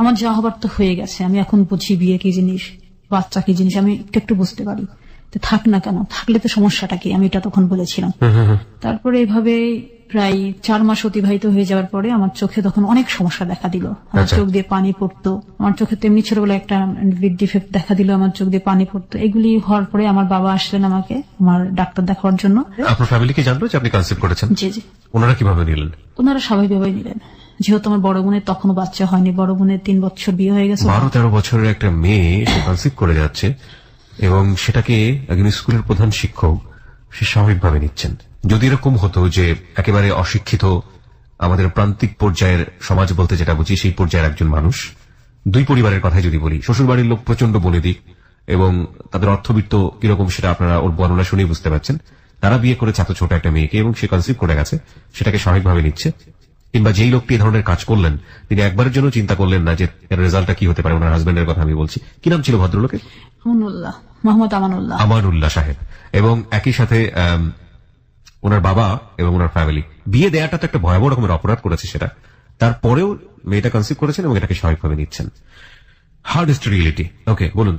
আমার যা হবার তো হয়ে গেছে, আমি এখন বুঝি বিয়ে কি জিনিস, বাচ্চা কি জিনিস, আমি একটু বুঝতে পারি, তো থাক না কেন, থাকলে তো সমস্যাটা কি, আমি এটা তখন বলেছিলাম। তারপরে এভাবে প্রায় 4 মাস অতিবাহিত হয়ে যাওয়ার পরে আমার চোখে তখন অনেক সমস্যা দেখা দিল। আমার চোখ দিয়ে পানি পড়তো, আমার চোখে তেমনি ছোটবেলায় একটা ডিফেক্ট দেখা দিল, আমার চোখ দিয়ে পানি পড়তো। এগুলি হওয়ার পরে আমার বাবা আসলেন আমাকে আমার ডাক্তার দেখাবার জন্য। আপনার ফ্যামিলি কি জানলো যে আপনি কনসিভ করেছেন? জি জি। ওনারা কিভাবে নিলেন? ওনারা স্বাভাবিকভাবে নিলেন, যেহেতু আমার বড় বোনের তখনও বাচ্চা হয়নি, বড় বোনের 3 বছর বিয়ে হয়ে গেছে। 12-13 বছরের একটা মেয়ে সে কনসিভ করে যাচ্ছে এবং সেটাকে একজন স্কুলের প্রধান শিক্ষক সে স্বাভাবিকভাবে নিচ্ছেন। যদি এরকম হতো যে একেবারে অশিক্ষিত আমাদের প্রান্তিক পর্যায়ের সমাজ বলতে যেটা বুঝি সেই পর্যায়ের একজন মানুষ, 2 পরিবারের কথাই যদি বলি, শ্বশুর বাড়ির লোক প্রচন্ড বলে দিক এবং তাদের অর্থবিত্ত কিরকম সেটা আপনারা ওর বর্ণনা শুনেই বুঝতে পারছেন, তারা বিয়ে করেছে এত ছোট একটা মেয়েকে এবং সে কনসিভ করে গেছে, সেটাকে স্বাভাবিকভাবে নিচ্ছে। কিংবা যেই লোকটি এই ধরনের কাজ করলেন তিনি একবারের জন্য চিন্তা করলেন না যে এর রেজাল্টটা কি হতে পারে। ওনার হাজবেন্ডের কথা আমি বলছি, কি নাম ছিল ভদ্রলোকের? মোহাম্মদ আমানুল্লাহ। আমানুল্লাহ সাহেব। এবং একই সাথে ওনার বাবা এবং ওনার ফ্যামিলি। বিয়ে দেয়াটা তো একটা ভয়াবহ রকমের অপরাধ করেছে সেটা, তারপরেও মেয়েটা কনসিভ করেছেন এবং এটাকে স্বাভাবিকভাবে নিচ্ছেন। Hardest reality. ওকে, বলুন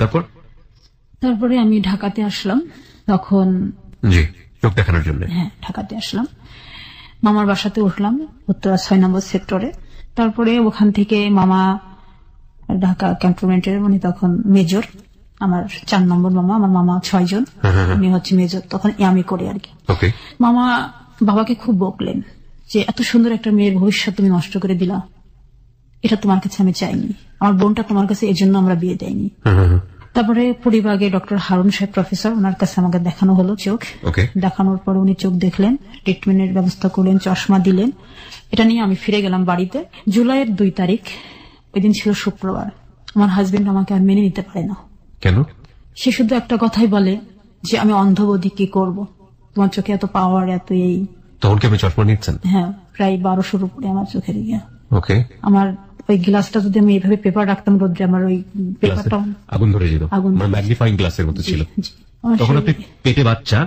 তারপরে আমি ঢাকাতে আসলাম তখন। জি, চোখ দেখানোর জন্য। হ্যাঁ, ঢাকাতে আসলাম, মামার বাসাতে উঠলাম উত্তরা 6 নম্বর সেক্টরে। তারপরে ওখান থেকে মামা ঢাকা ক্যান্টনমেন্টের, উনি তখন মেজর, আমার 4 নম্বর মামা, আমার মামা 6 জন, উনি হচ্ছে মেজর, তখন আমি করি আর কি। মামা বাবাকে খুব বকলেন যে এত সুন্দর একটা মেয়ের ভবিষ্যৎ তুমি নষ্ট করে দিলা, এটা তোমার কাছে আমি চাইনি, আমার বোনটা তোমার কাছে এজন্য আমরা বিয়ে দেয়নি। তারপরে পরিবাগে ডক্টর হারুন সাহেব প্রফেসর, ওনার কাছে আমাকে দেখানো হলো চোখ। দেখানোর পর উনি চোখ দেখলেন, ট্রিটমেন্টের ব্যবস্থা করলেন, চশমা দিলেন। এটা নিয়ে আমি ফিরে গেলাম বাড়িতে। জুলাইয়ের 2 তারিখ, ওই দিন ছিল শুক্রবার। আমার হাজবেন্ড আমাকে আর মেনে নিতে পারে না। কেন? সে শুধু একটা কথাই বলে যে আমি অন্ধবধি, কি করব, তোমার চোখে এত পাওয়ার, এত এই। তখন কি আপনি চশমা নিচ্ছেন? হ্যাঁ, প্রায় 1200-র উপরে আমার চোখের ইয়ে। ওকে। আমার ওই গ্লাসটা যদি আমি এইভাবে পেপার রাখতাম রোদ্রে, আমার ওই পেপারটা আগুন ধরে যেত, মানে ম্যাগনিফাইং গ্লাসের মতো ছিল। তখন আপনি পেটে বাচ্চা,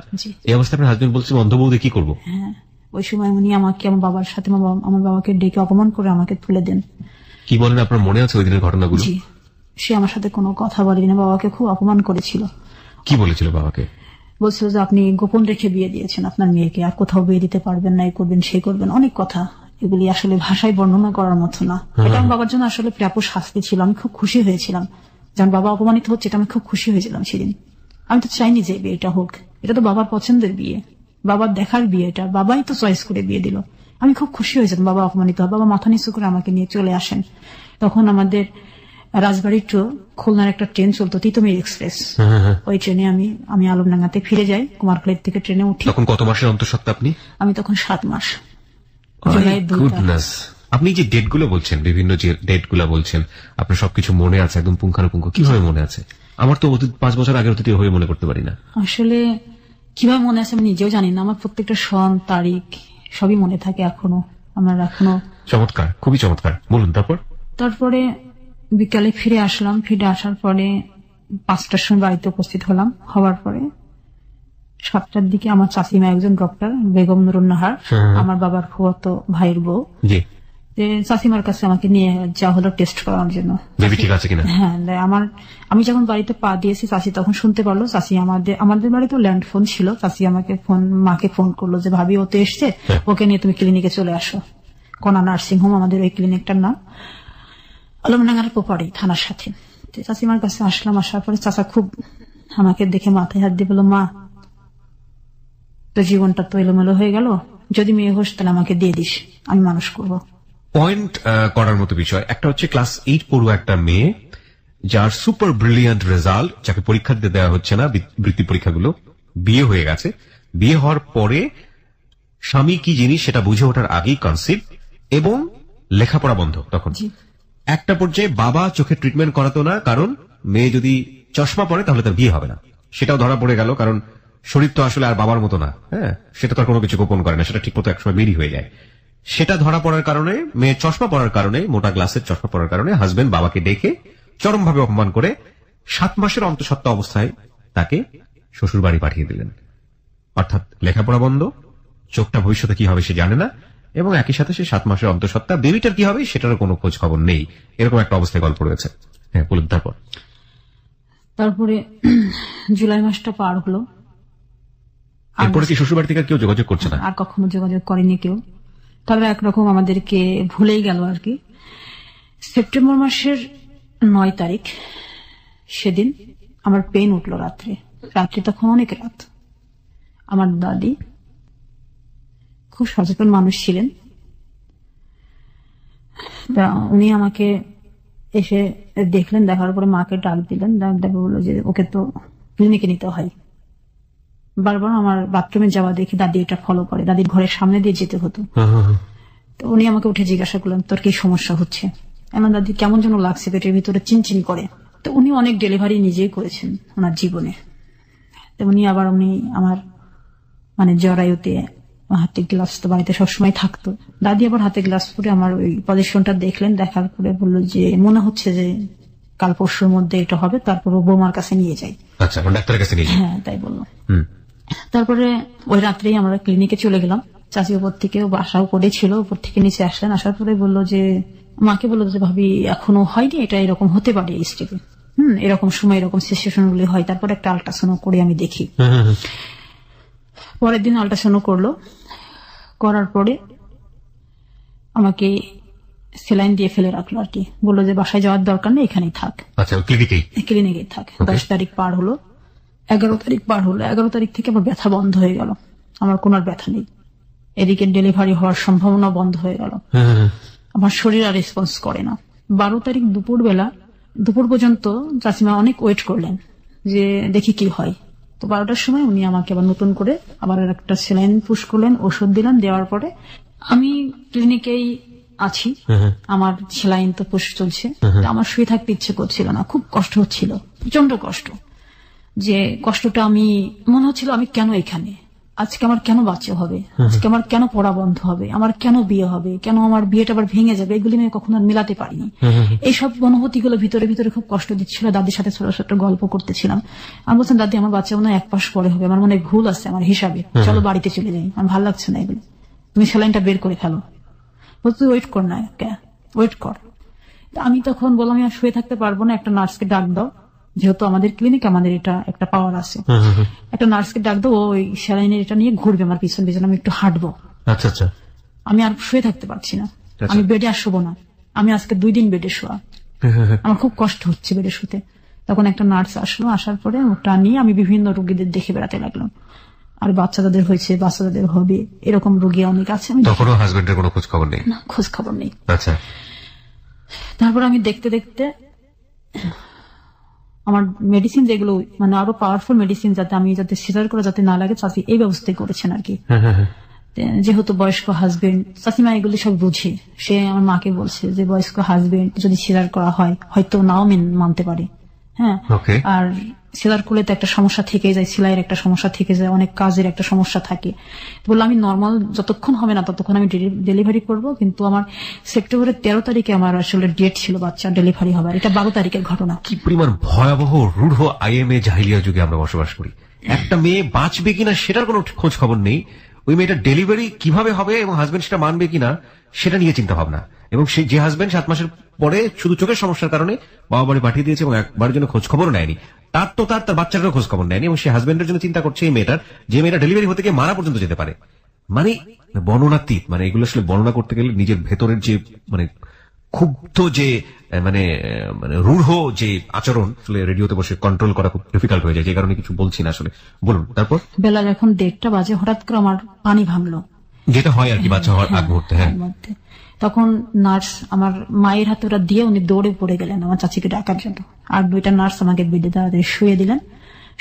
এই অবস্থায় আপনার হাজবেন্ড বলছেন অন্ধবৌদি কি করবো? হ্যাঁ, ওই সময় উনি আমাকে আমার বাবার সাথে, আমার বাবাকে ডেকে অপমান করে আমাকে তুলে দেন। কি বলেন? আপনার মনে আছে ওই দিনের ঘটনাগুলো? জি, সে আমার সাথে কোনো কথা বলেনি, বাবাকে খুব অপমান করেছিল। কি বলেছিল বাবাকে? বলছিল যে আপনি গোপন রেখে বিয়ে দিয়েছেন আপনার মেয়েকে, আর কোথাও বিয়ে দিতে পারবেন না, এই করবেন সেই করবেন, অনেক কথা। এগুলি আসলে ভাষায় বর্ণনা করার মতো না। এটা আমার বাবার জন্য আসলে প্রাপ্য শাস্তি ছিল। আমি খুব খুশি হয়েছিলাম যখন বাবা অপমানিত হচ্ছে, এটা আমি খুব খুশি হয়েছিলাম সেদিন। আমি তো চাইনি যে বিয়েটা হোক, এটা তো বাবার পছন্দের বিয়ে, বাবার দেখার বিয়ে, এটা বাবাই তো চয়েস করে বিয়ে দিল। আমি খুব খুশি হয়েছিলাম বাবা অপমানিত হয়। বাবা মাথা নিচু করে আমাকে নিয়ে চলে আসেন। তখন আমাদের রাজবাড়ির টু খুলনার একটা ট্রেন চলতো, তিতুমির এক্সপ্রেস। ওই ট্রেনে আমি আলমডাঙ্গাতে ফিরে যাই, কুমারখালীর থেকে ট্রেনে উঠি। তখন কত মাসের অন্তঃসত্ত্বা আপনি? আমি তখন 7 মাস। আপনি যে ডেটগুলো বলছেন, বিভিন্ন যে ডেটগুলো বলছেন, আপনার সবকিছু মনে আছে একদম পুঙ্খানুপুঙ্খ? কিভাবে মনে আছে? আমার তো 5 বছর আগের অতীত হয়ে মনে করতে পারি না। আসলে কিভাবে মনে আছে আমি নিজেও জানি না। আমার প্রত্যেকটা সন, তারিখ সবই মনে থাকে এখনো। আমার এখনো। চমৎকার, খুবই চমৎকার। বলুন তারপরে বিকালে ফিরে আসলাম। ফিরে আসার পরে 5টার সময় বাড়িতে উপস্থিত হলাম। হওয়ার পরে 7টার দিকে আমার চাচিমা, একজন ডক্টর, বেগম নুরুন্নাহার, আমার বাবার ফুফাতো ভাইয়ের বউ, চাচিমার কাছে আমাকে নিয়ে যাওয়া হলো টেস্ট করানোর জন্য। হ্যাঁ, আমি যখন বাড়িতে পা দিয়েছি চাচি তখন শুনতে পারলো। চাচি আমাদের বাড়িতে ল্যান্ড ফোন ছিল। চাচি মাকে ফোন করলো যে ভাবি ও তো এসছে, ওকে নিয়ে তুমি ক্লিনিকে চলে আসো। কণা নার্সিং হোম আমাদের ওই ক্লিনিকটার নাম, আলমডাঙ্গার পোপাড়ি থানার সাথে। চাচিমার কাছে আসলাম। আসার পরে চাচা খুব আমাকে দেখে মাথায় হাত দিয়ে বলল, মা তো জীবনটা তো এলোমেলো হয়ে গেল, যদি মেয়ে হোস তাহলে আমাকে দিয়ে দিস, আমি মানুষ করব। পয়েন্ট করার মতো বিষয় একটা হচ্ছে ক্লাস 8 পড়ুয়া একটা মেয়ে, যার সুপার ব্রিলিয়ান্ট রেজাল্ট, যাকে পরীক্ষা দিতে দেওয়া হচ্ছে না, বৃত্তি পরীক্ষাগুলো, বিয়ে হয়ে গেছে। বিয়ে হওয়ার পরে স্বামী কি জিনিস সেটা বুঝে ওঠার আগেই কনসিভ, এবং লেখাপড়া বন্ধ। তখন একটা পর্যায়ে বাবা চোখে ট্রিটমেন্ট করাতো না, কারণ মেয়ে যদি চশমা পরে তাহলে তার বিয়ে হবে না। সেটাও ধরা পড়ে গেল, কারণ শরীর তো আসলে আর বাবার মতো না। হ্যাঁ, সেটা তো আর কোনো কিছু গোপন করে না, সেটা ঠিক মতো একসময় বেরি হয়ে যায়। সেটা ধরা পড়ার কারণে, মেয়ে চশমা পড়ার কারণে, মোটা গ্লাসের চশমা পড়ার কারণে হাজবেন্ড বাবাকে ডেকে চরমভাবে অপমান করে 7 মাসের অন্তঃসত্ত্বা অবস্থায় তাকে শ্বশুর বাড়ি পাঠিয়ে দিলেন। অর্থাৎ লেখাপড়া বন্ধ, চোখটা ভবিষ্যতে কি হবে সে জানে না, এবং একই সাথে সে 7 মাসের অন্তঃসত্ত্বা, বেবিটার কি হবে সেটারও কোনো খোঁজ খবর নেই, এরকম একটা অবস্থায় গল্প রয়েছে। হ্যাঁ, বলুন। তারপরে জুলাই মাসটা পার হলো, এরপরে কি শ্বশুরবাড়ি থেকে কেউ যোগাযোগ করছে না? আর কখনো যোগাযোগ করেনি কেউ। তবে একরকম আমাদেরকে ভুলেই গেল আর কি। সেপ্টেম্বর মাসের 9 তারিখ সেদিন আমার পেন উঠলো রাত্রে তখন অনেক রাত। আমার দাদি খুব সচেতন মানুষ ছিলেন, তা উনি আমাকে এসে দেখলেন, দেখার পরে মাকে ডাক দিলেন, ডাক বললো যে ওকে তো ক্লিনিকে নিতে হয়। বারবার আমার বাথরুমে যাওয়া দেখে দাদি এটা ফলো করে, দাদির ঘরের সামনে দিয়ে যেতে হতো। তো উনি আমাকে উঠে জিজ্ঞাসা করলেন তোর কি সমস্যা হচ্ছে? আমার দাদি কেমন যেন লাগছে, পেটের ভিতরে চিনচিন করে। তো উনি অনেক ডেলিভারি নিজেই করেছেন ওনার জীবনে। তো উনি আমার মানে জরায়ুতে হাতে গ্লাভস তো বাড়িতে সবসময় থাকতো। দাদি আবার হাতে গ্লাভস পরে আমার ওই পজিশনটা দেখলেন, দেখার পরে বললো যে মনে হচ্ছে যে কাল পরশুর মধ্যে এটা হবে, তারপর বৌমার কাছে নিয়ে যাই। আচ্ছা, ডাক্তারের কাছে নিয়ে যাই। হ্যাঁ, তাই বললো। তারপরে ওই রাত্রেই আমরা ক্লিনিকে চলে গেলাম। চাচি উপর থেকে বাসাও করেছিল, উপর থেকে নিচে আসলেন। আসার পরে বললো যে মাকে বললো যে ভাবি এখনো হয়নি, এটা এরকম হতে পারে এই স্টেপে, এরকম সময় এরকম সিচুয়েশন গুলি হয়। তারপর একটা আল্ট্রাসাউন্ড করে আমি দেখি। পরের দিন আল্ট্রাসাউন্ড করলো, করার পরে আমাকে সেলাইন দিয়ে ফেলে রাখলো আর কি। বললো যে বাসায় যাওয়ার দরকার নেই, এখানেই থাক। আচ্ছা, ক্লিনিকেই থাক। 10 তারিখ পার হলো, 11 তারিখ পার হলো। 11 তারিখ থেকে আমার ব্যথা বন্ধ হয়ে গেল, আমার কোনো আর ব্যথা নেই। এদিকে ডেলিভারি হওয়ার সম্ভাবনা বন্ধ হয়ে গেল, আমার শরীর আর রেসপন্স করে না। 12 তারিখ দুপুর পর্যন্ত চাচিমা অনেক ওয়েট করলেন যে দেখি কি হয়। তো 12টার সময় উনি আমাকে আবার নতুন করে আবার একটা সেলাইন পুশ করলেন, ওষুধ দিলেন। দেওয়ার পরে আমি ক্লিনিকেই আছি, আমার সেলাইন তো পুশ চলছে। আমার শুয়ে থাকতে ইচ্ছে করছিল না, খুব কষ্ট হচ্ছিল, প্রচন্ড কষ্ট। যে কষ্টটা আমি মনে হচ্ছিল আমি কেন এখানে, আজকে আমার কেন বাচ্চা হবে, আজকে আমার কেন পড়া বন্ধ হবে, আমার কেন বিয়ে হবে, কেন আমার বিয়েটা আবার ভেঙে যাবে, এগুলি আমি কখনো আর মিলাতে পারিনি। এইসব অনুভূতি গুলো ভিতরে ভিতরে খুব কষ্ট দিচ্ছিল। দাদির সাথে ছোট ছোট গল্প করতেছিলাম। আমি বলছিলাম দাদি আমার বাচ্চা মনে হয় 1 মাস পরে হবে, আমার মনে হয় ভুল আছে আমার হিসাবে, চলো বাড়িতে চলে যাই, আমার ভালো লাগছে না এগুলো, তুমি সেলাইনটা বের করে ফেলো। বলতো ওয়েট কর না, ওয়েট কর। আমি তখন বললাম আমি আর শুয়ে থাকতে পারবো না, একটা নার্সকে ডাক দাও, যেহেতু আমাদের ক্লিনিক আমাদের এটা একটা পাওয়ার আছে, একটা নার্সকে ডাক দাও, ওই স্যালাইনের এটা নিয়ে ঘুরবে আমার পিছন পিছন, আমি একটু হাঁটবো। আচ্ছা, আমি আর শুয়ে থাকতে পারছি না, আমি বেডে আর শোবো না। আমি আজকে 2 দিন বেডে শোয়া, আমার খুব কষ্ট হচ্ছে বেডে শুতে। তখন একটা নার্স আসলো, আসার পরে ওটা নিয়ে আমি বিভিন্ন রোগীদের দেখে বেড়াতে লাগলাম। আর বাচ্চা যাদের হয়েছে, বাচ্চা যাদের হবে, এরকম রোগী অনেক আছে। তখনও হাজবেন্ডের কোনো খোঁজ খবর নেই? না, খোঁজ খবর নেই। আচ্ছা। তারপর আমি দেখতে দেখতে আমার মেডিসিন যেগুলো মানে আরো পাওয়ারফুল মেডিসিন যাতে সিজার করে যাতে না লাগে, চাচি এই ব্যবস্থাই করেছেন আর কি। যেহেতু বয়স্ক হাজবেন্ড, চাচিমা এগুলি সব বুঝে, সে আমার মাকে বলছে যে বয়স্ক হাজবেন্ড যদি সিজার করা হয় হয়তো নাও মানতে পারে। হ্যাঁ, আর সিজার করলে তো একটা সমস্যা থেকে যায়, সেলাইয়ের একটা সমস্যা থেকে যায়, অনেক কাজের একটা সমস্যা থাকে। বললাম আমি নর্মাল যতক্ষণ হবে না ততক্ষণ আমি ডেলিভারি করব, কিন্তু আমার সেপ্টেম্বরের 13 তারিখে আমার আসলে ডেট ছিল বাচ্চা ডেলিভারি হবার। এটা 12 তারিখের ঘটনা। কি পরিমাণ ভয়াবহ রূঢ় আইএমএ জাহিলিয়া যুগে আমরা বসবাস করি। একটা মেয়ে বাঁচবে কিনা সেটার কোনো খোঁজ খবর নেই, ওই মেয়েটার ডেলিভারি কিভাবে হবে এবং হাজবেন্ড সেটা মানবে কিনা সেটা নিয়ে চিন্তা ভাবনা। এবং যে হাজবেন্ড 7 মাসের পরে শুধু চোখের সমস্যার কারণে বাবা বাড়ি পাঠিয়ে দিয়েছে এবং একবারের জন্য খোঁজ খবরও নেয়নি, তার বাচ্চাটারও খোঁজ খবর নেয়নি, এবং সে হাজবেন্ডের জন্য চিন্তা করছে এই মেয়েটার, যে মেয়েটা ডেলিভারি হতে গিয়ে মারা পর্যন্ত যেতে পারে। মানে বর্ণনাতীত, মানে এগুলো আসলে বর্ণনা করতে গেলে নিজের ভেতরের যে মানে ক্ষুব্ধ যে মানে রূঢ় যে আচরণ আসলে রেডিওতে বসে কন্ট্রোল করা খুব ডিফিকাল্ট হয়ে যায়, যে কারণে কিছু বলছি না আসলে। বলুন। তারপর বেলা যখন 1:30 বাজে হঠাৎ করে আমার পানি ভাঙলো, যেটা হয় আর কি বাচ্চা হওয়ার আগ মুহূর্তে। হ্যাঁ, তখন নার্স আমার মায়ের হাতে ওরা দিয়ে উনি দৌড়ে পড়ে গেলেন আমার চাচিকে ডাকার জন্য। আর 2টা নার্স আমাকে বেডে তাড়াতাড়ি শুয়ে দিলেন।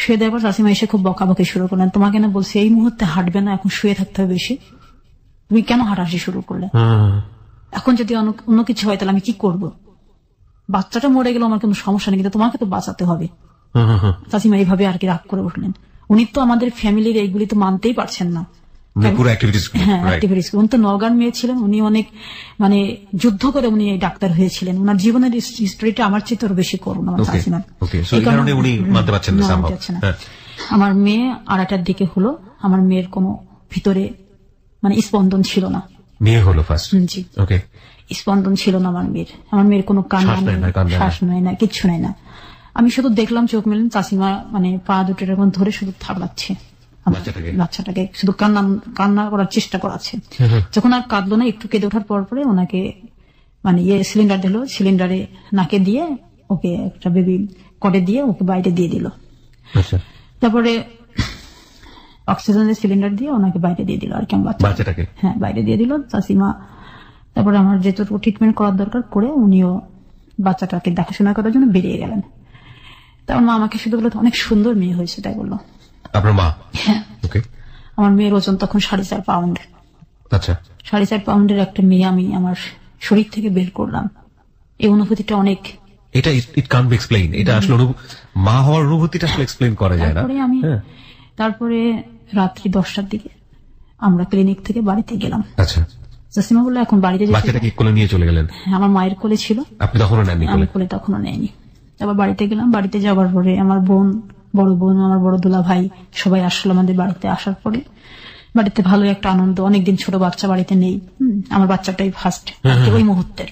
শুয়ে দেওয়ার পর চাচিমা এসে খুব বকাবকি শুরু করলেন, তোমাকে না বলছি এই মুহূর্তে হাঁটবে না, এখন শুয়ে থাকতে হবে বেশি, তুমি কেন হাঁটাহাঁটি শুরু করলে, এখন যদি অন্য কিছু হয় তাহলে আমি কি করব, বাচ্চাটা মরে গেল আমার কোনো সমস্যা নেই, কিন্তু তোমাকে তো বাঁচাতে হবে। চাচিমা এইভাবে আর কি রাগ করে উঠলেন। উনি তো আমাদের ফ্যামিলির এইগুলি তো মানতেই পারছেন না। উনি তো নওগাঁর মেয়ে ছিলেন, উনি অনেক মানে যুদ্ধ করে উনি ডাক্তার হয়েছিলেন, ওনার জীবনের হিস্ট্রিটা আমার চেয়ে বেশি করুন আমার চাচিমার, এই কারণে উনি মানতে পারছেন না। আমার মেয়ে 2:30টার দিকে হলো। আমার মেয়ের কোনো ভিতরে মানে স্পন্দন ছিল না। মেয়ে হলো ফার্স্ট? জি, ওকে। স্পন্দন ছিল না আমার মেয়ের। আমার মেয়ের কোনো কান্না শ্বাস নেয় নেই, না, কান্না নেই। শ্বাস নেয় না, কিচ্ছু নেয় না। আমি শুধু দেখলাম চোখ মেলেন চাষিমা মানে পা দুটো এরকম ধরে শুধু থাবড়াচ্ছে আমার বাচ্চাটাকে, শুধু কান্না করার চেষ্টা করাচ্ছে। যখন আর কাঁদলো না, একটু কেঁদে ওঠার পর পরে ওনাকে মানে সিলিন্ডার দিল, সিলিন্ডারে নাকে দিয়ে ওকে একটা বেবি কটে দিয়ে ওকে বাইরে দিয়ে দিল। আচ্ছা। তারপরে অক্সিজেনের সিলিন্ডার দিয়ে ওনাকে বাইরে দিয়ে দিল আর কি, বাচ্চাটাকে? হ্যাঁ, বাইরে দিয়ে দিল চাষিমা। তারপরে আমার যেটুকু ট্রিটমেন্ট করার দরকার করে উনিও বাচ্চাটাকে দেখাশোনা করার জন্য বেরিয়ে গেলেন। তার মা আমাকে শুধু বললো অনেক সুন্দর মেয়ে হয়েছে, তাই বললো। আপনার মা? হ্যাঁ। ওকে। আমার মেয়ের ওজন তখন 4.5 পাউন্ড। আচ্ছা। 4.5 পাউন্ডের একটা মেয়ে আমি আমার শরীর থেকে বের করলাম। এই অনুভূতিটা অনেক, এটা ইট কান্ট বি এক্সপ্লেইন। এটা আসলে মা হওয়ার অনুভূতিটা আসলে এক্সপ্লেইন করা যায় না। তারপরে রাত্রি 10টার দিকে আমরা ক্লিনিক থেকে বাড়িতে গেলাম। আচ্ছা। জসিমা বললো এখন বাড়িতে যেতে। বাচ্চাটাকে কোলে নিয়ে চলে গেলেন? আমার মায়ের কোলে ছিল। আপনি তখনও নেননি? আমি কোলে তখনও নেয়নি। আবার বাড়িতে গেলাম। বাড়িতে যাওয়ার পরে আমার বোন, বড় বোন, আমার বড় দুলা ভাই সবাই আসলো আমাদের বাড়িতে। আসার পরে বাড়িতে ভালো একটা আনন্দ। অনেকদিন ছোট বাচ্চা বাড়িতে নেই। আমার বাচ্চাটাই ফার্স্ট ওই মুহূর্তে।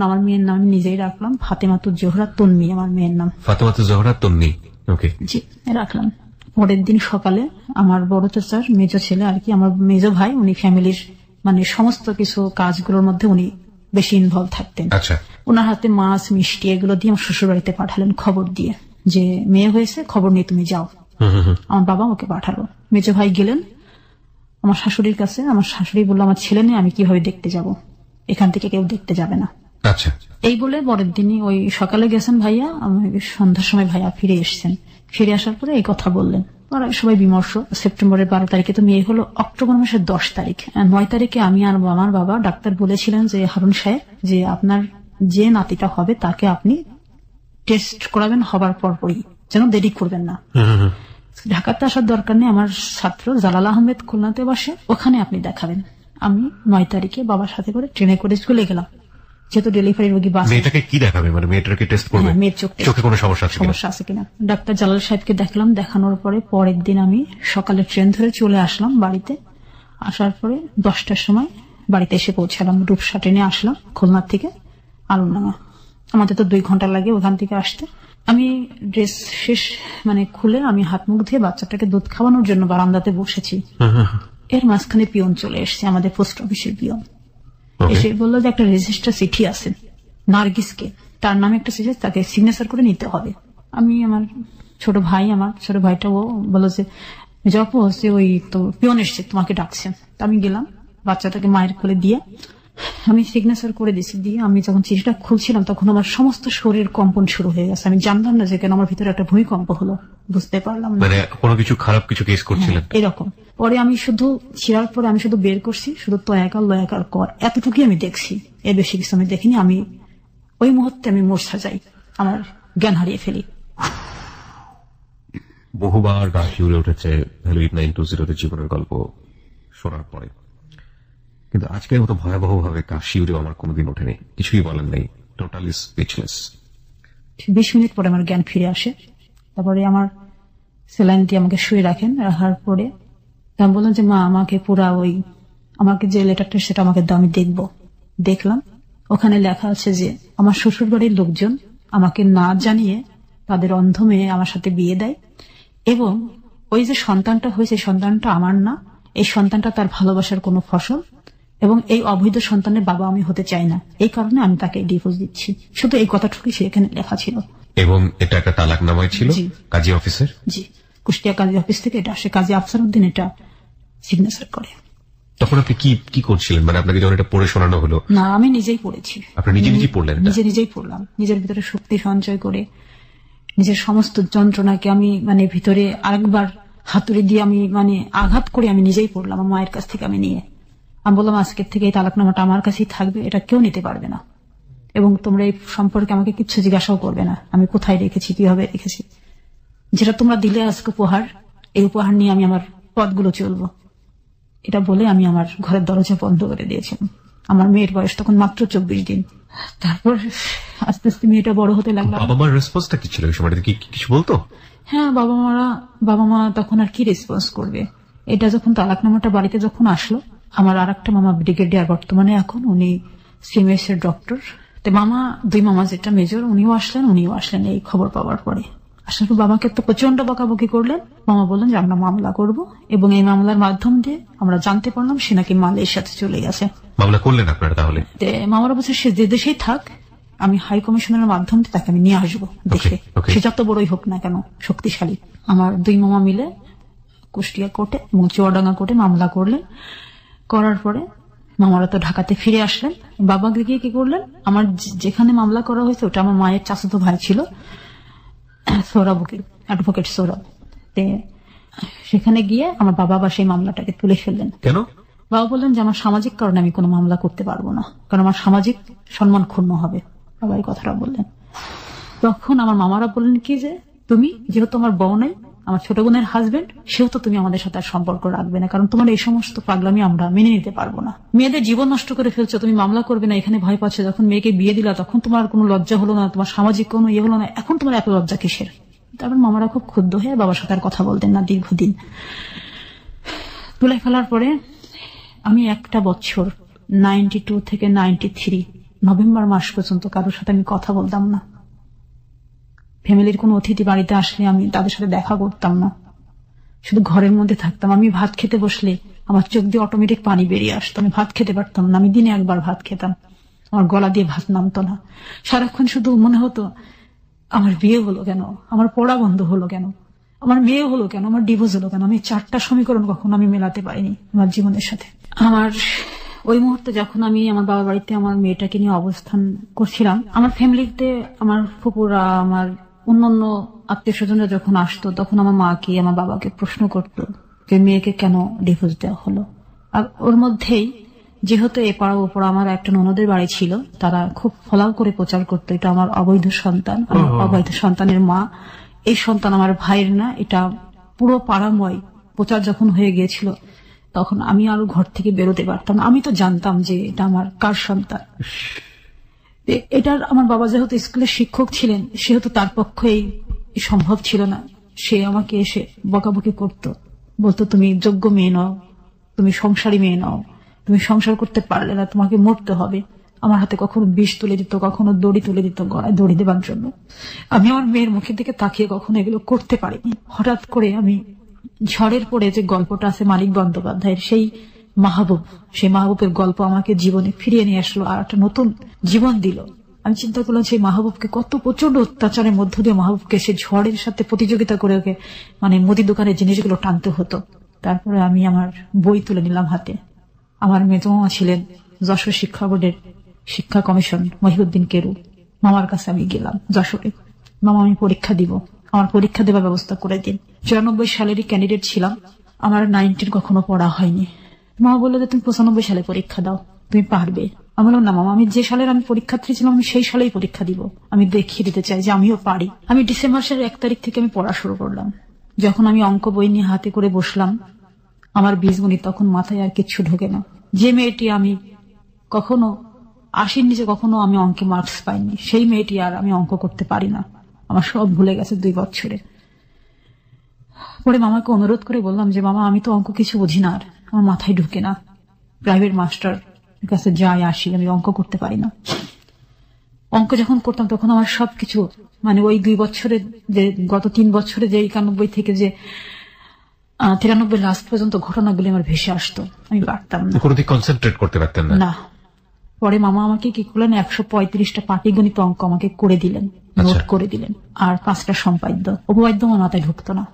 আমার মেয়ের নাম আমি নিজেই রাখলাম ফাতেমাতুজ জোহরা তন্নি। আমার মেয়ের নাম ফাতেমাতুজ জোহরা তন্নি। ওকে। জি, রাখলাম। পরের দিন সকালে আমার বড় চাচার মেজো ছেলে আর কি, আমার মেজো ভাই, উনি ফ্যামিলির মানে সমস্ত কিছু কাজগুলোর মধ্যে উনি বেশি ইনভলভ থাকতেন। আচ্ছা। ওনার হাতে মাছ মিষ্টি এগুলো দিয়ে আমার শ্বশুর বাড়িতে পাঠালেন খবর দিয়ে যে মেয়ে হয়েছে, খবর নিয়ে তুমি যাও। আমার বাবা ওকে পাঠালো। মেজো ভাই গেলেন আমার শাশুড়ির কাছে। আমার শাশুড়ি বললো আমার ছেলে নেই, আমি কিভাবে দেখতে যাব, এখান থেকে কেউ দেখতে যাবে না। আচ্ছা। এই বলে পরের দিনই ওই সকালে গেছেন ভাইয়া, সন্ধ্যার সময় ভাইয়া ফিরে এসছেন। ফিরে আসার পরে এই কথা বললেন। ওরা সবাই বিমর্ষ। সেপ্টেম্বরের 12 তারিখে তো মেয়ে হলো। অক্টোবর মাসের 10 তারিখ 9 তারিখে আমি আর আমার বাবা ডাক্তার বলেছিলেন যে হারুন সাহেব যে আপনার যে নাতিটা হবে তাকে আপনি টেস্ট করাবেন, হবার পরপরই, যেন দেরি করবেন না। ঢাকাতে আসার দরকার নেই, আমার ছাত্র জালাল আহমেদ খুলনাতে বসে, ওখানে আপনি দেখাবেন। আমি 9 তারিখে বাবার সাথে করে ট্রেনে করে চলে গেলাম। যেহেতু ডেলিভারি রোগী বাস। মেয়েটাকে কি দেখাবে? মানে মেয়েটাকে টেস্ট করবে? হ্যাঁ, মেয়ের চোখে কোনো সমস্যা আছে কিনা। ডাক্তার জালাল সাহেবকে দেখলাম। দেখানোর পরে পরের দিন আমি সকালে ট্রেন ধরে চলে আসলাম বাড়িতে। আসার পরে 10টার সময় বাড়িতে এসে পৌঁছালাম। রূপসা ট্রেনে আসলাম খুলনার থেকে আলমডাঙ্গা। আমাদের তো 2 ঘন্টা লাগে ওখান থেকে আসতে। আমি ড্রেস শেষ মানে খুলে আমি হাত মুখ ধুয়ে বাচ্চাটাকে দুধ খাওয়ানোর জন্য বারান্দাতে বসেছি। এর মাঝখানে পিয়ন চলে এসছে, আমাদের পোস্ট অফিসের পিয়ন। এসে বললো যে একটা রেজিস্টার চিঠি আছে নার্গিসকে, তার নামে একটা চিঠি, তাকে সিগনেচার করে নিতে হবে। আমি আমার ছোট ভাইটা ও বললো যে যখন হচ্ছে ওই তো পিয়ন এসছে, তোমাকে ডাকছেন। আমি গেলাম, বাচ্চাটাকে মায়ের কোলে দিয়ে আমি সিগনেচার করে দিছি। দিয়ে আমি যখন চিঠিটা খুলছিলাম তখন আমার সমস্ত শরীর কম্পন শুরু হয়ে গেছে। আমি জানলাম না যে কেন আমার ভিতরে একটা ভূমিকম্প হলো, বুঝতে পারলাম না। মানে কোনো কিছু খারাপ কিছু কেস করছিলেন এরকম। পরে আমি শুধু ছিঁড়ার পরে আমি শুধু বের করছি শুধু তয়াকার লয়াকার কর, এতটুকুই আমি দেখছি, এর বেশি কিছু আমি দেখিনি। আমি ওই মুহূর্তে আমি মূর্ছা যাই, আমার জ্ঞান হারিয়ে ফেলি। বহুবার গা শিউরে উঠেছে ভ্যালুইট 920 জীবনের গল্প শোনার পরে, কিন্তু আজকের মতো ভয়াবহ ভাবে গা শিউরে আমার কোনোদিন ওঠেনি। কিছুই বলেন নাই, টোটালি স্পিচলেস। 20 মিনিট পরে আমার জ্ঞান ফিরে আসে। তারপরে আমার স্যালাইন দিয়ে আমাকে শুয়ে রাখার পরে আমি বললাম যে মা আমাকে পুরা ওই আমাকে যে লেটারটা সেটা আমাকে দাও, আমি দেখবো। দেখলাম ওখানে লেখা আছে যে আমার শ্বশুর বাড়ির লোকজন আমাকে না জানিয়ে তাদের অন্ধ মেয়ে আমার সাথে বিয়ে দেয়, এবং ওই যে সন্তানটা হয়েছে সন্তানটা আমার না, এই সন্তানটা তার ভালোবাসার কোনো ফসল, এবং এই অবৈধ সন্তানের বাবা আমি হতে চাই না, এই কারণে আমি তাকে ডিভোর্স দিচ্ছি। শুধু এই কথাটুকুই সেখানে লেখা ছিল। এবং এটা একটা তালাকনামায় ছিল কাজী অফিসের। জি, কুষ্টিয়া কাজী অফিস থেকে এটা আসে, কাজী আফসার উদ্দিন এটা সিগনেচার করে। তখন আপনি কি করছিলেন? মানে আপনাকে যখন এটা পড়ে শোনানো হলো? না, আমি নিজেই পড়েছি। আপনি নিজেই পড়লেন? নিজেই পড়লাম, নিজের ভিতরে শক্তি সঞ্চয় করে নিজের সমস্ত যন্ত্রণাকে আমি মানে ভিতরে আরেকবার হাতুড়ি দিয়ে আমি মানে আঘাত করে আমি নিজেই পড়লাম। আমার মায়ের কাছ থেকে আমি নিয়ে আমি বললাম আজকের থেকে এই তালাকনামাটা আমার কাছেই থাকবে, এটা কেউ নিতে পারবে না, এবং তোমরা এই সম্পর্কে আমাকে কিচ্ছু জিজ্ঞাসাও করবে না, আমি কোথায় রেখেছি, কিভাবে রেখেছি। যেটা তোমরা দিলে আজকে উপহার, এই উপহার নিয়ে আমি আমার পথগুলো চলবো, এটা বলে আমি আমার ঘরের দরজা বন্ধ করে দিয়েছিলাম। আমার মেয়ের বয়স তখন মাত্র 24 দিন। তারপর আস্তে আস্তে মেয়েটা বড় হতে লাগলো। বাবা মার রেসপন্সটা কি ছিল ওই সময়টাতে? কি কিছু বলতো? হ্যাঁ, বাবা মা তখন আর কি রেসপন্স করবে। এটা যখন তালাকনামাটা বাড়িতে যখন আসলো, আমার আর একটা মামা ব্রিগেডিয়ার বর্তমানে এখন, উনি সিএমএস এর ডক্টর। তো দুই মামা যেটা মেজর, উনিও আসলেন এই খবর পাওয়ার পরে। আসলে বাবাকে তো প্রচন্ড বকাবকি করলেন। মামা বললেন যে আমরা মামলা করব, এবং এই মামলার মাধ্যম দিয়ে আমরা জানতে পারলাম সে নাকি মালয়েশিয়াতে চলে গেছে। মামলা করলেন আপনারা তাহলে? মামারা বলছে সে যে দেশেই থাক, আমি হাই কমিশনের মাধ্যম দিয়ে তাকে আমি নিয়ে আসবো দেশে, সে যত বড়ই হোক না কেন, শক্তিশালী। আমার দুই মামা মিলে কুষ্টিয়া কোর্টে এবং চুয়াডাঙ্গা কোর্টে মামলা করলেন। করার পরে মামারা তো ঢাকাতে ফিরে আসলেন। বাবা গিয়ে কি করলেন, আমার যেখানে মামলা করা হয়েছে ওটা আমার মায়ের চাচাতো ভাই ছিল, সৌরভ উকিল, অ্যাডভোকেট সৌরভ। সেখানে গিয়ে আমার বাবা সেই মামলাটাকে তুলে ফেললেন। কেন? বাবা বললেন যে আমার সামাজিক কারণে আমি কোনো মামলা করতে পারবো না, কারণ আমার সামাজিক সম্মান ক্ষুণ্ণ হবে। বাবা এই কথাটা বললেন। তখন আমার মামারা বললেন কি যে তুমি যেহেতু আমার বউ নাই, আমার ছোট বোনের হাজবেন্ড, সেহেতু তুমি আমাদের সাথে আর সম্পর্ক রাখবে না, কারণ তোমার এই সমস্ত পাগলামি আমরা মেনে নিতে পারবো না। মেয়েদের জীবন নষ্ট করে ফেলছো, তুমি মামলা করবে না, এখানে ভয় পাচ্ছ। যখন মেয়েকে বিয়ে দিলা তখন তোমার কোনো লজ্জা হলো না, তোমার সামাজিক কোনো ইয়ে হলো না, এখন তোমার এত লজ্জা কিসের? তারপর মামারা খুব ক্ষুব্ধ হয়ে বাবার সাথে আর কথা বলতেন না দীর্ঘদিন। তুলে ফেলার পরে আমি একটা বছর 92 থেকে 93 নভেম্বর মাস পর্যন্ত কারোর সাথে আমি কথা বলতাম না। ফ্যামিলির কোন অতিথি বাড়িতে আসলে আমি তাদের সাথে দেখা করতাম না, শুধু ঘরের মধ্যে থাকতাম। আমি ভাত খেতে বসলে আমার চোখ দিয়ে অটোমেটিক পানি বেরিয়ে আসতো, আমি ভাত খেতে পারতাম না। আমি দিনে একবার ভাত খেতাম, আমার গলা দিয়ে ভাত নামতো না। সারাক্ষণ শুধু মনে হতো আমার বিয়ে হলো কেন, আমার পড়া বন্ধ হলো কেন, আমার মেয়ে হলো কেন, আমার ডিভোর্স হলো কেন। আমি 4টা সমীকরণ কখনো আমি মেলাতে পারিনি আমার জীবনের সাথে। আমার ওই মুহূর্তে যখন আমি আমার বাবার বাড়িতে আমার মেয়েটাকে নিয়ে অবস্থান করছিলাম, আমার ফ্যামিলিতে আমার ফুপুরা, আমার অন্যান্য আত্মীয় স্বজনরা যখন আসতো, তখন আমার মাকে আমার বাবাকে প্রশ্ন করতো যে মেয়েকে কেন ডিভোর্স দেওয়া হলো। আর ওর মধ্যেই যেহেতু এপাড়া ওপাড়া আমার একটা ননদের বাড়ি ছিল, তারা খুব ফলাও করে প্রচার করতো এটা আমার অবৈধ সন্তান, আমার অবৈধ সন্তানের মা, এই সন্তান আমার ভাইয়ের না। এটা পুরো পাড়াময় প্রচার যখন হয়ে গিয়েছিল, তখন আমি আর ঘর থেকে বেরোতে পারতাম না। আমি তো জানতাম যে এটা আমার কার সন্তান। এটার আমার বাবা যেহেতু স্কুলের শিক্ষক ছিলেন, সেহেতু তার পক্ষে সম্ভব ছিল না। সে আমাকে এসে বকাবকি করতো, বলতো তুমি যোগ্য মেয়ে নও, তুমি সংসারী মেয়ে নও, তুমি সংসার করতে পারলে না, তোমাকে মরতে হবে। আমার হাতে কখনো বিষ তুলে দিত, কখনো দড়ি তুলে দিত গলায় দড়ি দেবার জন্য। আমি আমার মেয়ের মুখের দিকে তাকিয়ে কখনো এগুলো করতে পারিনি। হঠাৎ করে আমি ঝড়ের পরে যে গল্পটা আছে মানিক বন্দ্যোপাধ্যায়ের, সেই মাহবুবের গল্প আমাকে জীবনে ফিরিয়ে নিয়ে আসলো, আর একটা নতুন জীবন দিল। আমি চিন্তা করলাম সেই মাহবুবকে কত প্রচন্ড অত্যাচারের মধ্য দিয়ে মাহবুবকে সে ঝড়ের সাথে প্রতিযোগিতা করে ওকে মুদি দোকানের জিনিসগুলো টানতে হতো। তারপরে আমি আমার বই তুলে নিলাম হাতে। আমার মেজমামা ছিলেন যশোর শিক্ষা বোর্ডের শিক্ষা কমিশন, মহিউদ্দিন কেরু। মামার কাছে আমি গেলাম যশোরে, মামা আমি পরীক্ষা দিব, আমার পরীক্ষা দেওয়ার ব্যবস্থা করে দিন। 94 সালেরই ক্যান্ডিডেট ছিলাম, আমার 90 কখনো পড়া হয়নি। মামা বললো যে তুমি 95 সালে পরীক্ষা দাও, তুমি পারবে। আমি বললাম না মামা, আমি যে সালের আমি পরীক্ষার্থী ছিলাম আমি সেই সালেই পরীক্ষা দিব, আমি দেখিয়ে দিতে চাই যে আমিও পারি। আমি ডিসেম্বর মাসের 1 তারিখ থেকে আমি পড়া শুরু করলাম। যখন আমি অঙ্ক বই নিয়ে হাতে করে বসলাম, আমার বীজগণিত তখন মাথায় আর কিচ্ছু ঢোকে না। যে মেয়েটি আমি কখনো 80 নিচে কখনো আমি অঙ্কে মার্কস পাইনি, সেই মেয়েটি আর আমি অঙ্ক করতে পারি না। আমার সব ভুলে গেছে 2 বছরে। পরে মামাকে অনুরোধ করে বললাম যে মামা আমি তো অঙ্ক কিছু বুঝি না, আর আমার মাথায় ঢুকে না, প্রাইভেট মাস্টার কাছে যাই আসি, আমি অঙ্ক করতে পারি না। অঙ্ক যখন করতাম তখন আমার সবকিছু ওই 2 বছরে যে গত 3 বছরে যে 91 থেকে যে 93 লাস্ট পর্যন্ত ঘটনাগুলি আমার ভেসে আসতো, আমি পারতাম না, কোনোদিন কনসেন্ট্রেট করতে পারতেন না। পরে মামা আমাকে কি করলেন, 135টা পাটিগণিত অঙ্ক আমাকে করে দিলেন, নোট করে দিলেন, আর 5টা সম্পাদ্য, অপবাদ্য আমার মাথায় ঢুকতো না।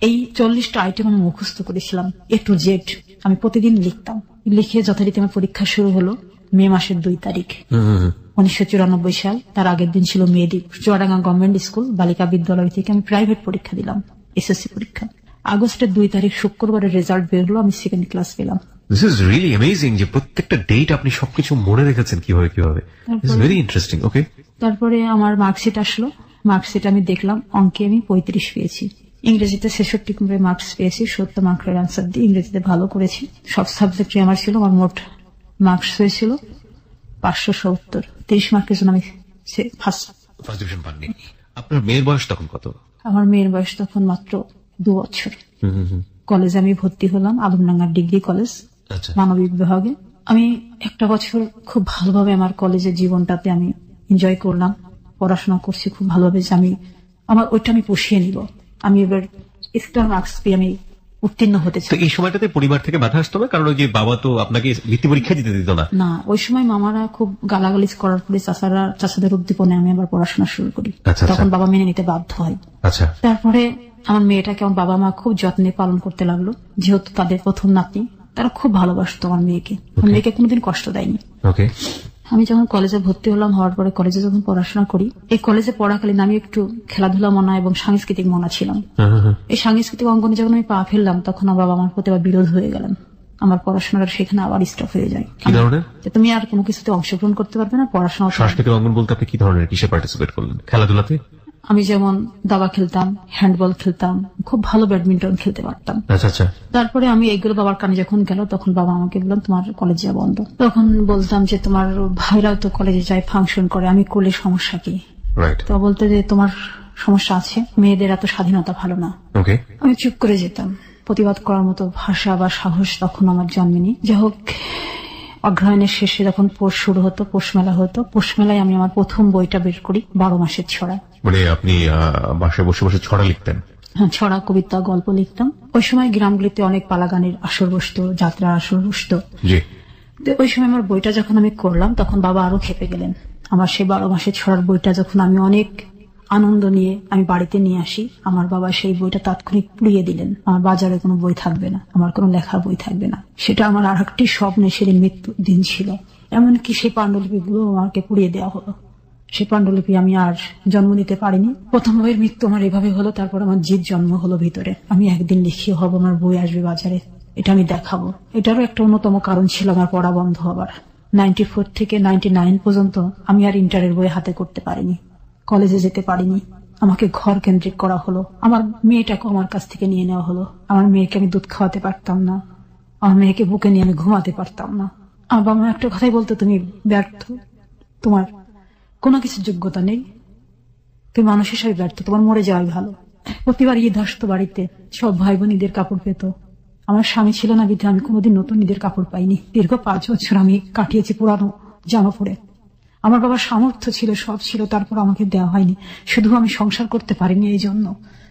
এই 40টা আইটেম আমি মুখস্থ করেছিলাম A to Z। আমি প্রতিদিন লিখতাম, লিখে যথারীতি আমার পরীক্ষা শুরু হলো মে মাসের 2 তারিখ 1994 সাল। তার আগের দিন ছিল মেয়েদের চুয়াডাঙ্গা গভর্নমেন্ট স্কুল বালিকা বিদ্যালয় থেকে আমি প্রাইভেট পরীক্ষা দিলাম, SSC পরীক্ষা। আগস্টের 2 তারিখ শুক্রবারের রেজাল্ট বের হলো, আমি 2nd ক্লাস পেলাম। This is really amazing যে প্রত্যেকটা ডেট আপনি সবকিছু মনে রেখেছেন কিভাবে। It's very interesting. Okay. তারপরে আমার মার্কশিট আসলো, মার্কশিট আমি দেখলাম, অঙ্কে আমি 35 পেয়েছি, ইংরেজিতে 66 মার্কস পেয়েছি, 70 মার্কের আনসার দিয়ে ইংরেজিতে ভালো করেছি। সব সাবজেক্টে আমার ছিল, আমার মোট মার্কস হয়েছিল 570, 30 মার্কের জন্য আমি ফার্স্ট। ফার্স্ট ডিভিশন পাননি। আপনার মেয়ের বয়স তখন কত? আমার মেয়ের বয়স তখন মাত্র 2 বছর। কলেজে আমি ভর্তি হলাম, আলমডাঙ্গা ডিগ্রি কলেজ, আচ্ছা। মানবিক বিভাগে। আমি একটা বছর খুব ভালোভাবে আমার কলেজের জীবনটাতে আমি এনজয় করলাম, পড়াশোনা করছি খুব ভালোভাবে, যে আমার ওইটা আমি পুষিয়ে নিব, আমি এবার স্টার মার্কস পেয়ে আমি উত্তীর্ণ হতে তো চাই। এই সময়টাতে পরিবার থেকে বাধা আসতো না? কারণ ওই যে বাবা তো আপনাকে বৃত্তি পরীক্ষা দিতে দিত না। না, ওই সময় মামারা খুব গালাগালিজ করার পরে চাচাদের উদ্দীপনে আমি আবার পড়াশোনা শুরু করি। আচ্ছা। তখন বাবা মেনে নিতে বাধ্য হয়। আচ্ছা। তারপরে আমার মেয়েটাকে আমার বাবা মা খুব যত্নে পালন করতে লাগলো, যেহেতু তাদের প্রথম নাতি, তারা খুব ভালোবাসতো আমার মেয়েকে। আমার মেয়েকে কোনোদিন কষ্ট দেয়নি। ওকে। আমি যখন কলেজে ভর্তি হলাম, হওয়ার পরে কলেজে যখন পড়াশোনা করি, এই কলেজে পড়াকালীন আমি একটু খেলাধুলা মনা এবং সাংস্কৃতিক মনা ছিলাম। এই সাংস্কৃতিক অঙ্গনে যখন আমি পা ফেললাম, তখন আমার বাবা আমার প্রতি আবার বিরোধ হয়ে গেলেন। আমার পড়াশোনাটা সেখানে আবার স্টপ হয়ে যায়। কি ধরনের? যে তুমি আর কোনো কিছুতে অংশগ্রহণ করতে পারবে না, পড়াশোনা। সাংস্কৃতিক অঙ্গন বলতে আপনি কি ধরনের, কিসে পার্টিসিপেট করলেন? খেলাধুলাতে? আমি যেমন দাবা খেলতাম, হ্যান্ডবল খেলতাম, খুব ভালো ব্যাডমিন্টন খেলতে পারতাম। আচ্ছা। তারপরে আমি এইগুলো বাবার কানে যখন গেল, তখন বাবা আমাকে বললাম তোমার কলেজ যাওয়া বন্ধ। তখন বলতাম যে তোমার ভাইরাও তো কলেজে যায়, ফাংশন করে, আমি করলে সমস্যা কি? রাইট। তো বলতে যে তোমার সমস্যা আছে, মেয়েদের এত স্বাধীনতা ভালো না। ওকে। আমি চুপ করে যেতাম, প্রতিবাদ করার মতো ভাষা বা সাহস তখন আমার জন্মেনি। যাই হোক, অগ্রহায়ণের শেষে যখন পৌষ শুরু হতো, পৌষ মেলা হতো, পৌষ মেলায় আমি আমার প্রথম বইটা বের করি, 12 মাসের ছড়া। মানে আপনি বাসায় বসে বসে ছড়া লিখতেন? হ্যাঁ, ছড়া, কবিতা, গল্প লিখতাম। ওই সময় গ্রামগুলিতে অনেক পালাগানের আসর বসতো, যাত্রা আসর বসতো। জি। তো ওই সময় আমার বইটা যখন আমি করলাম, তখন বাবা আরো খেপে গেলেন। আমার সেই 12 মাসের ছড়ার বইটা যখন আমি অনেক আনন্দ নিয়ে আমি বাড়িতে নিয়ে আসি, আমার বাবা সেই বইটা তাৎক্ষণিক পুড়িয়ে দিলেন। আমার বাজারে কোনো বই থাকবে না, আমার কোনো লেখার বই থাকবে না। সেটা আমার আর একটি স্বপ্নে সেদিন মৃত্যুর দিন ছিল। এমনকি সেই পাণ্ডুলিপিগুলো আমাকে পুড়িয়ে দেওয়া হলো। সেই পাণ্ডুলিপি আমি আর জন্ম নিতে পারিনি। প্রথম বইয়ের মৃত্যু আমার এভাবে হলো। তারপর আমার জিদ জন্ম হলো ভিতরে, আমি একদিন লিখিয়ে হব, আমার বই আসবে বাজারে, এটা আমি দেখাবো। এটারও একটা অন্যতম কারণ ছিল আমার পড়া বন্ধ হবার। 94 থেকে 99 পর্যন্ত আমি আর ইন্টারের বই হাতে করতে পারিনি, কলেজে যেতে পারিনি। আমাকে ঘর কেন্দ্রিক করা হলো, আমার মেয়েটাকে আমার কাছ থেকে নিয়ে নেওয়া হলো। আমার মেয়েকে আমি দুধ খাওয়াতে পারতাম না, আমার মেয়েকে বুকে নিয়ে আমি ঘুমাতে পারতাম না। আমার বাবা একটা কথাই বলতো, তুমি ব্যর্থ, তোমার কোনো কিছু যোগ্যতা নেই, তুমি মানুষ হিসাবে ব্যর্থ, তোমার মরে যাওয়াই ভালো। প্রতিবার ঈদ আসতো বাড়িতে, সব ভাই বোন ঈদের কাপড় পেত। আমার স্বামী ছিল না বিধে আমি কোনোদিন নতুন ঈদের কাপড় পাইনি। দীর্ঘ 5 বছর আমি কাটিয়েছি পুরানো জামা পরে। আমার বাবার সামর্থ্য ছিল, সব ছিল, তারপর আমাকে দেওয়া হয়নি। শুধু আমি সংসার করতে পারিনি এই জন্য,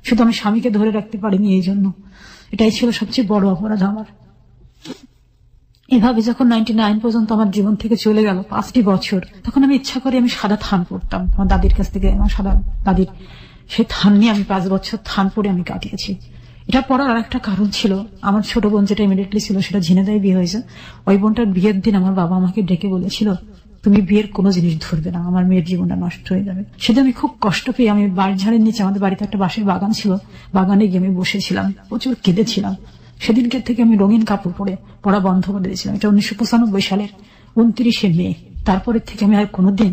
শুধু আমি স্বামীকে ধরে রাখতে পারিনি এই জন্য। এটাই ছিল সবচেয়ে বড় অপরাধ আমার। এভাবে যখন 99 পর্যন্ত আমার জীবন থেকে চলে গেল 5টি বছর, তখন আমি ইচ্ছা করে আমি সাদা থান পড়তাম আমার দাদির কাছ থেকে। আমার সাদা দাদির সেই থান নিয়ে আমি 5 বছর থান পরে আমি কাটিয়েছি। এটা পড়ার আর একটা কারণ ছিল, আমার ছোট বোন যেটা ইমিডিয়েটলি ছিল সেটা ঝিনাইদহে বিয়ে হয়েছে। ওই বোনটার বিয়ের দিন আমার বাবা আমাকে ডেকে বলেছিল, তুমি বিয়ের কোনো জিনিস ধরবে না, আমার মেয়ের জীবনটা নষ্ট হয়ে যাবে। সেটা আমি খুব কষ্ট পেয়ে আমি বাড়ির ঝাড়ের নিচে, আমাদের বাড়িতে একটা বাঁশের বাগান ছিল, বাগানে গিয়ে আমি বসেছিলাম, প্রচুর কেঁদেছিলাম। সেদিনকে থেকে আমি রঙিন কাপড় পরে পড়া বন্ধ করে দিয়েছিলাম। এটা 1995 সালের 29শে মে। তারপরে থেকে আমি আর কোনোদিন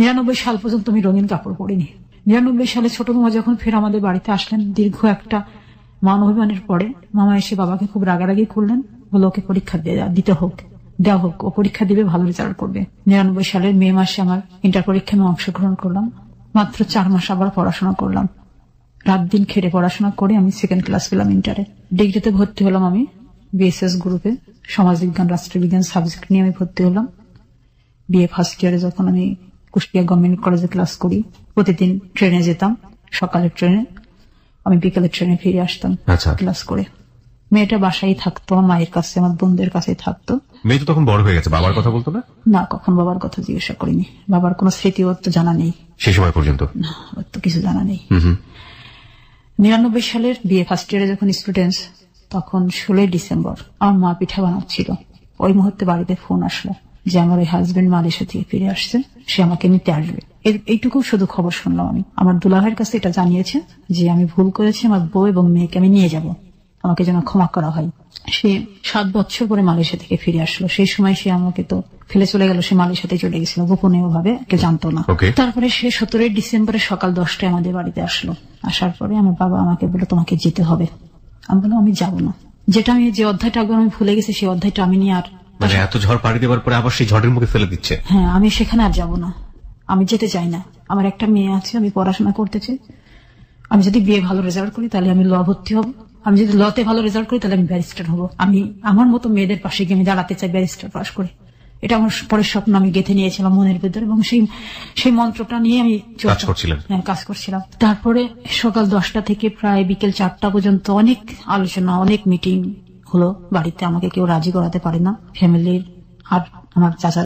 99 সাল পর্যন্ত আমি রঙিন কাপড় পরিনি। 99 সালে ছোট মামা যখন ফের আমাদের বাড়িতে আসলেন, দীর্ঘ একটা মান অভিমানের পরে মামা এসে বাবাকে খুব রাগারাগি করলেন, বলে ওকে পরীক্ষা দেওয়া হোক, ও পরীক্ষা দিবে, ভালো রেজাল্ট করবে। 99 সালের মে মাসে আমার ইন্টার পরীক্ষায় আমি অংশগ্রহণ করলাম। মাত্র 4 মাস আবার পড়াশোনা করলাম, রাত দিন খেটে পড়াশোনা করে আমি 2nd ক্লাস পেলাম ইন্টারে। ডিগ্রিতে ভর্তি হলাম আমি বিএসএস গ্রুপে, সমাজ বিজ্ঞান রাষ্ট্রবিজ্ঞান সাবজেক্ট নিয়ে আমি ভর্তি হলাম। বিএ ফার্স্ট ইয়ারে যখন আমি কুষ্টিয়া গভর্নমেন্ট কলেজে ক্লাস করি, প্রতিদিন ট্রেনে যেতাম, সকালের ট্রেনে, আমি বিকেলের ট্রেনে ফিরে আসতাম ক্লাস করে। মেয়েটা বাসায় থাকতো, আমার মায়ের কাছে, আমার বোনদের কাছে থাকতো। মেয়ে তো তখন বড় হয়ে গেছে, বাবার কথা বলতো না? না, কখন বাবার কথা জিজ্ঞাসা করিনি। বাবার কোনো স্মৃতি ওর তো জানা নেই সেই সময় পর্যন্ত, না, ওর তো কিছু জানা নেই। 99 সালের বিএ ফার্স্ট ইয়ারে যখন স্টুডেন্টস, তখন 16 ডিসেম্বর আমার মা পিঠা বানাচ্ছিল। ওই মুহূর্তে বাড়িতে ফোন আসলো যে আমার ওই হাজবেন্ড মালয়েশিয়া থেকে ফিরে আসছে, সে আমাকে নিতে আসবে। এইটুকু শুধু খবর শুনলাম আমি। আমার দুলাভাইয়ের কাছে এটা জানিয়েছে যে আমি ভুল করেছি, আমার বউ এবং মেয়েকে আমি নিয়ে যাব, আমাকে যেন ক্ষমা করা হয়। সে 7 বছর পরে মালয়েশিয়া থেকে ফিরে আসলো। সেই সময় সে আমাকে তো ফেলে চলে গেল, সে মালয়েশিয়াতে চলে গেছিল গোপনীয় ভাবে, কে জানতো না। তারপরে সে 17 ডিসেম্বরে সকাল 10টায় আমাদের বাড়িতে আসলো। আসার পরে আমার বাবা আমাকে বললো তোমাকে যেতে হবে। আমি বললাম আমি যাব না। যে অধ্যায়টা আগে আমি ভুলে গেছি, সেই অধ্যায়টা আমি নিয়ে আর মানে এত ঝড় পাড়ি দেওয়ার পরে আবার সেই ঝড়ের মুখে ফেলে দিচ্ছে। হ্যাঁ, আমি সেখানে আর যাব না, আমি যেতে চাই না। আমার একটা মেয়ে আছে, আমি পড়াশোনা করতে চাই। আমি যদি বিয়ে ভালো রেজাল্ট করি তাহলে আমি ল ভর্তি হব, আমি যদি লতে ভালো রেজাল্ট করি তাহলে আমি ব্যারিস্টার হব। আমি আমার মতো মেয়েদের পাশে গিয়ে আমি দাঁড়াতে চাই, ব্যারিস্টার পাশ করে। এটা আমার পরের স্বপ্ন, আমি গেঁথে নিয়েছিলাম মনের ভিতরে, এবং সেই মন্ত্রটা নিয়ে আমি কাজ করছিলেন। হ্যাঁ, কাজ করছিলাম। তারপরে সকাল 10টা থেকে প্রায় বিকেল 4টা পর্যন্ত অনেক আলোচনা, অনেক মিটিং হলো বাড়িতে। আমাকে কেউ রাজি করাতে পারে না, ফ্যামিলির আর আমার চাচা